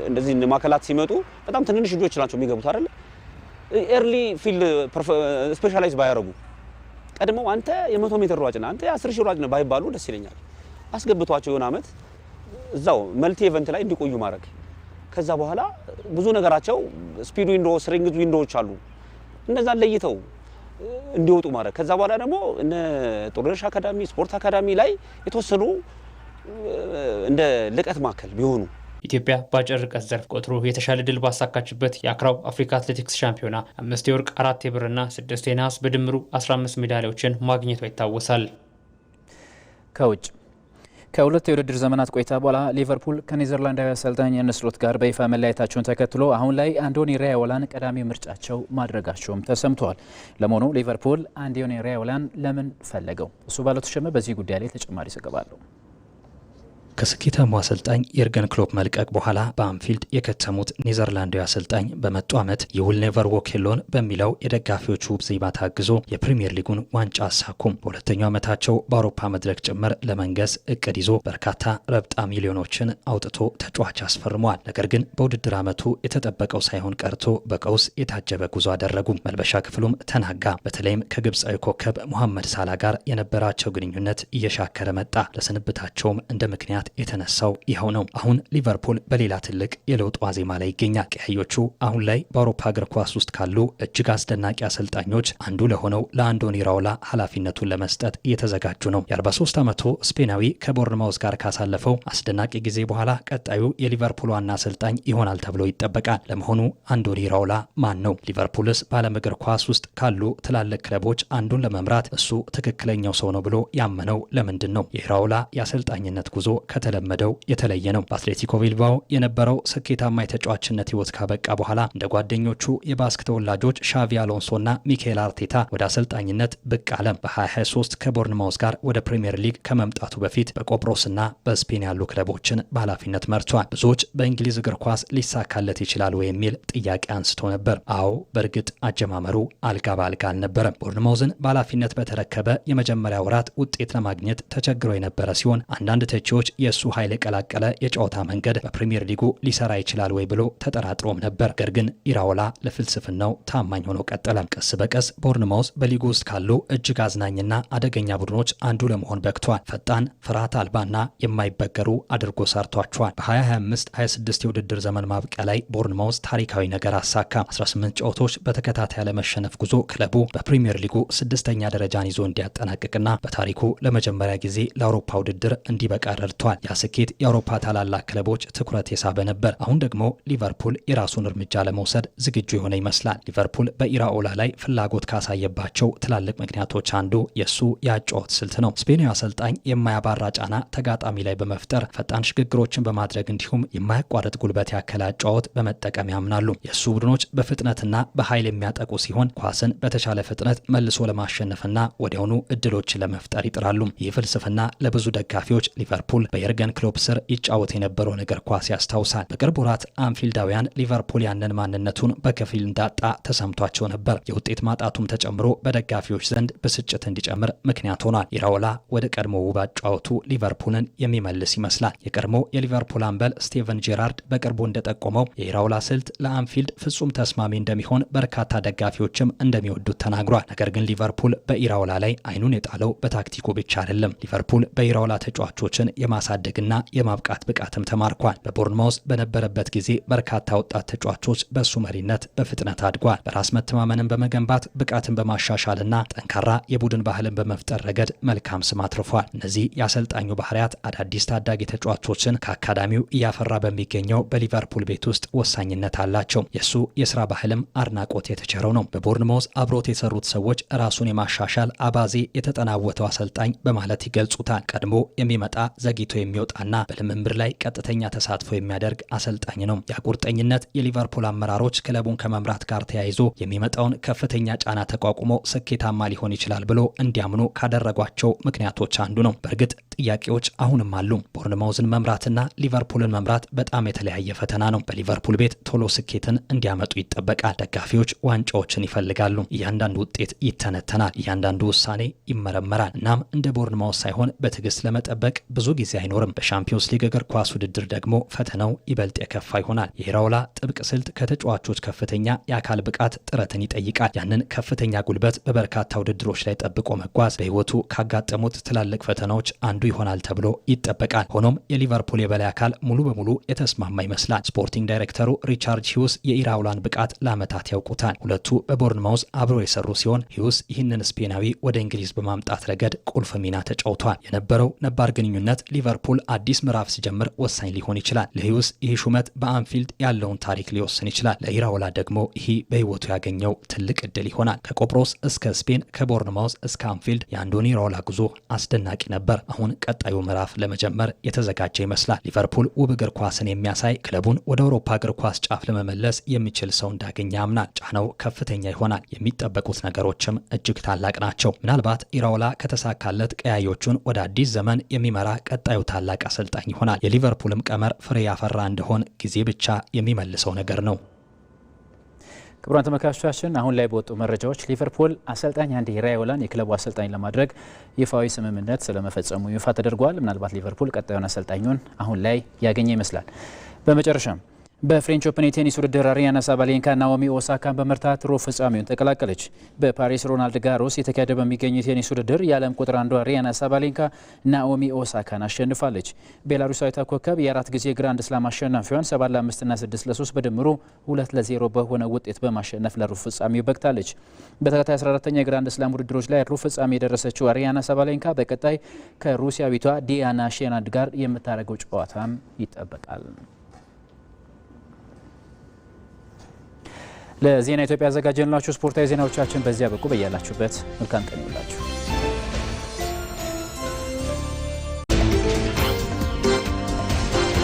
እንደዚህ ማከላት ሲመጡ በጣም ትንንሽ ልጆች ናቸው የሚገቡት አይደለ? ኤርሊ ፊልድ ስፔሻላይዝ ባያረጉ ቀድመው አንተ የ100 ሜትር ሯጭ ነህ፣ አንተ የ10 ሺህ ሯጭ ነህ ባይባሉ ደስ ይለኛል። አስገብቷቸው የሆነ አመት እዛው መልቲ ኢቨንት ላይ እንዲቆዩ ማድረግ። ከዛ በኋላ ብዙ ነገራቸው ስፒድ ዊንዶ፣ ስትሬንግዝ ዊንዶዎች አሉ። እነዛን ለይተው እንዲወጡ ማድረግ። ከዛ በኋላ ደግሞ እነ ጦርነሽ አካዳሚ፣ ስፖርት አካዳሚ ላይ የተወሰኑ እንደ ልቀት ማዕከል ቢሆኑ። ኢትዮጵያ በአጭር ርቀት ዘርፍ ቆጥሮ የተሻለ ድል ባሳካችበት የአክራው አፍሪካ አትሌቲክስ ሻምፒዮና 5 የወርቅ 4 የብርና 6 የነሐስ በድምሩ 15 ሜዳሊያዎችን ማግኘቷ ይታወሳል። ከውጭ ከሁለት የውድድር ዘመናት ቆይታ በኋላ ሊቨርፑል ከኔዘርላንዳዊ አሰልጣኝ አርነ ስሎት ጋር በይፋ መለያየታቸውን ተከትሎ አሁን ላይ አንዶኒ ራዮላን ቀዳሚ ምርጫቸው ማድረጋቸውም ተሰምተዋል። ለመሆኑ ሊቨርፑል አንዶኒ ራዮላን ለምን ፈለገው? እሱ ባለው ተሸመ በዚህ ጉዳይ ላይ ተጨማሪ ዘገባ አለው። ከስኬታማው አሰልጣኝ የርገን ክሎፕ መልቀቅ በኋላ በአንፊልድ የከተሙት ኔዘርላንዳዊ አሰልጣኝ በመጡ ዓመት የዊል ኔቨር ዎክ አሎን በሚለው የደጋፊዎቹ ዜማ ታግዞ የፕሪሚየር ሊጉን ዋንጫ አሳኩም። በሁለተኛው ዓመታቸው በአውሮፓ መድረክ ጭምር ለመንገስ እቅድ ይዞ በርካታ ረብጣ ሚሊዮኖችን አውጥቶ ተጫዋች አስፈርመዋል። ነገር ግን በውድድር ዓመቱ የተጠበቀው ሳይሆን ቀርቶ በቀውስ የታጀበ ጉዞ አደረጉ። መልበሻ ክፍሉም ተናጋ። በተለይም ከግብፃዊ ኮከብ ሙሐመድ ሳላ ጋር የነበራቸው ግንኙነት እየሻከረ መጣ። ለስንብታቸውም እንደ ምክንያት የተነሳው ይኸው ነው። አሁን ሊቨርፑል በሌላ ትልቅ የለውጥ ዋዜማ ላይ ይገኛል። ቀያዮቹ አሁን ላይ በአውሮፓ እግር ኳስ ውስጥ ካሉ እጅግ አስደናቂ አሰልጣኞች አንዱ ለሆነው ለአንዶኒ ራዮላ ኃላፊነቱን ለመስጠት እየተዘጋጁ ነው። የ43 ዓመቱ ስፔናዊ ከቦርንማውዝ ጋር ካሳለፈው አስደናቂ ጊዜ በኋላ ቀጣዩ የሊቨርፑል ዋና አሰልጣኝ ይሆናል ተብሎ ይጠበቃል። ለመሆኑ አንዶኒ ራዮላ ማን ነው? ሊቨርፑልስ በዓለም እግር ኳስ ውስጥ ካሉ ትላልቅ ክለቦች አንዱን ለመምራት እሱ ትክክለኛው ሰው ነው ብሎ ያመነው ለምንድን ነው? የራዮላ የአሰልጣኝነት ጉዞ ከተለመደው የተለየ ነው። በአትሌቲኮ ቢልባኦ የነበረው ስኬታማ የተጫዋችነት ህይወት ካበቃ በኋላ እንደ ጓደኞቹ የባስክ ተወላጆች ሻቪ አሎንሶና ሚካኤል አርቴታ ወደ አሰልጣኝነት ብቅ አለ። በ2023 ከቦርንማውዝ ጋር ወደ ፕሪሚየር ሊግ ከመምጣቱ በፊት በቆጵሮስና በስፔን ያሉ ክለቦችን በኃላፊነት መርቷል። ብዙዎች በእንግሊዝ እግር ኳስ ሊሳካለት ይችላል ወይ የሚል ጥያቄ አንስቶ ነበር። አዎ፣ በእርግጥ አጀማመሩ አልጋ በአልጋ አልነበረም። ቦርንማውዝን በኃላፊነት በተረከበ የመጀመሪያ ወራት ውጤት ለማግኘት ተቸግሮ የነበረ ሲሆን አንዳንድ ተቺዎች የእሱ ኃይል የቀላቀለ የጨዋታ መንገድ በፕሪሚየር ሊጉ ሊሰራ ይችላል ወይ ብሎ ተጠራጥሮም ነበር። ነገር ግን ኢራኦላ ለፍልስፍናው ታማኝ ሆኖ ቀጠለ። ቀስ በቀስ ቦርንማውዝ በሊጉ ውስጥ ካሉ እጅግ አዝናኝና አደገኛ ቡድኖች አንዱ ለመሆን በቅቷል። ፈጣን፣ ፍርሃት አልባና የማይበገሩ አድርጎ ሰርቷቸዋል። በ2025-26 የውድድር ዘመን ማብቂያ ላይ ቦርንማውዝ ታሪካዊ ነገር አሳካ። 18 ጨዋታዎች በተከታታይ ለመሸነፍ ጉዞ ክለቡ በፕሪሚየር ሊጉ 6ኛ ደረጃን ይዞ እንዲያጠናቅቅና በታሪኩ ለመጀመሪያ ጊዜ ለአውሮፓ ውድድር እንዲበቃ ረድቷል። ያ ስኬት የአውሮፓ ታላላቅ ክለቦች ትኩረት የሳበ ነበር። አሁን ደግሞ ሊቨርፑል የራሱን እርምጃ ለመውሰድ ዝግጁ የሆነ ይመስላል። ሊቨርፑል በኢራኦላ ላይ ፍላጎት ካሳየባቸው ትላልቅ ምክንያቶች አንዱ የሱ የአጨዋወት ስልት ነው። ስፔናዊ አሰልጣኝ የማያባራ ጫና ተጋጣሚ ላይ በመፍጠር ፈጣን ሽግግሮችን በማድረግ እንዲሁም የማያቋርጥ ጉልበት ያከለ አጨዋወት በመጠቀም ያምናሉ። የሱ ቡድኖች በፍጥነትና በኃይል የሚያጠቁ ሲሆን ኳስን በተሻለ ፍጥነት መልሶ ለማሸነፍና ወዲያውኑ እድሎችን ለመፍጠር ይጥራሉ። ይህ ፍልስፍና ለብዙ ደጋፊዎች ሊቨርፑል በየርገን ክሎፕ ስር ይጫወት የነበረውን እግር ኳስ ያስታውሳል። በቅርብ ወራት አንፊልዳውያን ሊቨርፑል ያንን ማንነቱን በከፊል እንዳጣ ተሰምቷቸው ነበር። የውጤት ማጣቱም ተጨምሮ በደጋፊዎች ዘንድ ብስጭት እንዲጨምር ምክንያት ሆኗል። ኢራኦላ ወደ ቀድሞ ውብ አጨዋወቱ ሊቨርፑልን የሚመልስ ይመስላል። የቀድሞ የሊቨርፑል አምበል ስቴቨን ጄራርድ በቅርቡ እንደጠቆመው የኢራኦላ ስልት ለአንፊልድ ፍጹም ተስማሚ እንደሚሆን በርካታ ደጋፊዎችም እንደሚወዱት ተናግሯል። ነገር ግን ሊቨርፑል በኢራኦላ ላይ አይኑን የጣለው በታክቲኩ ብቻ አይደለም። ሊቨርፑል በኢራኦላ ተጫዋቾችን የማሳደግና የማብቃት ብቃትም ተማርኳል። በቦርንማውዝ በነበረበት ጊዜ በርካታ ወጣት ተጫዋቾች በሱ መሪነት በፍጥነት አድጓል። በራስ መተማመንን በመገንባት ብቃትን በማሻሻልና ጠንካራ የቡድን ባህልን በመፍጠር ረገድ መልካም ስም አትርፏል። እነዚህ የአሰልጣኙ ባህሪያት አዳዲስ ታዳጊ ተጫዋቾችን ከአካዳሚው እያፈራ በሚገኘው በሊቨርፑል ቤት ውስጥ ወሳኝነት አላቸው። የሱ የስራ ባህልም አድናቆት የተቸረው ነው። በቦርንማውዝ አብሮት የሰሩት ሰዎች ራሱን የማሻሻል አባዜ የተጠናወተው አሰልጣኝ በማለት ይገልጹታል። ቀድሞ የሚመጣ ዘግይቶ የሚወጣና በልምምድ ላይ ቀጥተኛ ተሳትፎ የሚያደርግ አሰልጣኝ ነው። የቁርጠኝነት የሊቨርፑል አመራሮች ክለቡን ከመምራት ጋር ተያይዞ የሚመጣውን ከፍተኛ ጫና ተቋቁሞ ስኬታማ ሊሆን ይችላል ብሎ እንዲያምኑ ካደረጓቸው ምክንያቶች አንዱ ነው። በእርግጥ ጥያቄዎች አሁንም አሉ። ቦርንማውዝን መምራትና ሊቨርፑልን መምራት በጣም የተለያየ ፈተና ነው። በሊቨርፑል ቤት ቶሎ ስኬትን እንዲያመጡ ይጠበቃል። ደጋፊዎች ዋንጫዎችን ይፈልጋሉ። እያንዳንዱ ውጤት ይተነተናል። እያንዳንዱ ውሳኔ ይመረመራል። እናም እንደ ቦርንማውዝ ሳይሆን በትዕግስት ለመጠበቅ ብዙ ጊዜ አይኖርም። በሻምፒዮንስ ሊግ እግር ኳስ ውድድር ደግሞ ፈተናው ይበልጥ የከፋ ይሆናል። የኢራኦላ ጥብቅ ስልት ከተጫዋቾች ከፍተኛ የአካል ብቃት ጥረትን ይጠይቃል። ያንን ከፍተኛ ጉልበት በበርካታ ውድድሮች ላይ ጠብቆ መጓዝ በሕይወቱ ካጋጠሙት ትላልቅ ፈተናዎች አንዱ ይሆናል ተብሎ ይጠበቃል። ሆኖም የሊቨርፑል የበላይ አካል ሙሉ በሙሉ የተስማማ ይመስላል። ስፖርቲንግ ዳይሬክተሩ ሪቻርድ ሂውስ የኢራኦላን ብቃት ለዓመታት ያውቁታል። ሁለቱ በቦርንማውዝ አብረው የሰሩ ሲሆን ሂውስ ይህንን ስፔናዊ ወደ እንግሊዝ በማምጣት ረገድ ቁልፍ ሚና ተጫውቷል። የነበረው ነባር ግንኙነት ሊቨርፑል አዲስ ምዕራፍ ሲጀምር ወሳኝ ሊሆን ይችላል። ለሂውስ ይህ ሹመት በአንፊልድ ያለውን ታሪክ ሊወስን ይችላል። ለኢራኦላ ደግሞ ይህ በሕይወቱ ያገኘው ትልቅ እድል ይሆናል። ከቆጵሮስ እስከ ስፔን፣ ከቦርንማውዝ እስከ አንፊልድ የአንዶኒ ኢራኦላ ጉዞ አስደናቂ ነበር። አሁን ቀጣዩ ምዕራፍ ለመጀመር የተዘጋጀ ይመስላል። ሊቨርፑል ውብ እግር ኳስን የሚያሳይ ክለቡን ወደ አውሮፓ እግር ኳስ ጫፍ ለመመለስ የሚችል ሰው እንዳገኘ ያምናል። ጫናው ከፍተኛ ይሆናል። የሚጠበቁት ነገሮችም እጅግ ታላቅ ናቸው። ምናልባት ኢራኦላ ከተሳካለት ቀያዮቹን ወደ አዲስ ዘመን የሚመራ ቀጣዩ ታላቅ አሰልጣኝ ይሆናል። የሊቨርፑልም ቀመር ፍሬ ያፈራ እንደሆን ጊዜ ብቻ የሚመልሰው ነገር ነው። ክቡራን ተመልካቾቻችን አሁን ላይ በወጡ መረጃዎች ሊቨርፑል አሰልጣኝ አንዲ ኢራኦላን የክለቡ አሰልጣኝ ለማድረግ ይፋዊ ስምምነት ስለመፈጸሙ ይፋ ተደርጓል። ምናልባት ሊቨርፑል ቀጣዩን አሰልጣኙን አሁን ላይ ያገኘ ይመስላል። በመጨረሻም በፍሬንች ኦፕን የቴኒስ ውድድር አሪያና ሳባሌንካ ናኦሚ ኦሳካን በመርታት ሩብ ፍጻሜውን ተቀላቀለች። በፓሪስ ሮናልድ ጋሮስ የተካሄደ በሚገኘው የቴኒስ ውድድር የዓለም ቁጥር አንዷ አሪያና ሳባሌንካ ናኦሚ ኦሳካን አሸንፋለች። ቤላሩሳዊቷ ኮከብ የአራት ጊዜ ግራንድ ስላም አሸናፊዋን 7-5 እና 6-3 በድምሩ 2-0 በሆነ ውጤት በማሸነፍ ለሩብ ፍጻሜው በቅታለች። በተከታይ 14ኛ የግራንድ ስላም ውድድሮች ላይ ሩብ ፍጻሜ የደረሰችው አሪያና ሳባሌንካ በቀጣይ ከሩሲያዊቷ ዲያና ሼናድ ጋር የምታደርገው ጨዋታም ይጠበቃል። ለዜና ኢትዮጵያ ያዘጋጀንላችሁ ስፖርታዊ ዜናዎቻችን በዚያ በቁ። በያላችሁበት መልካም ቀን ይሁንላችሁ።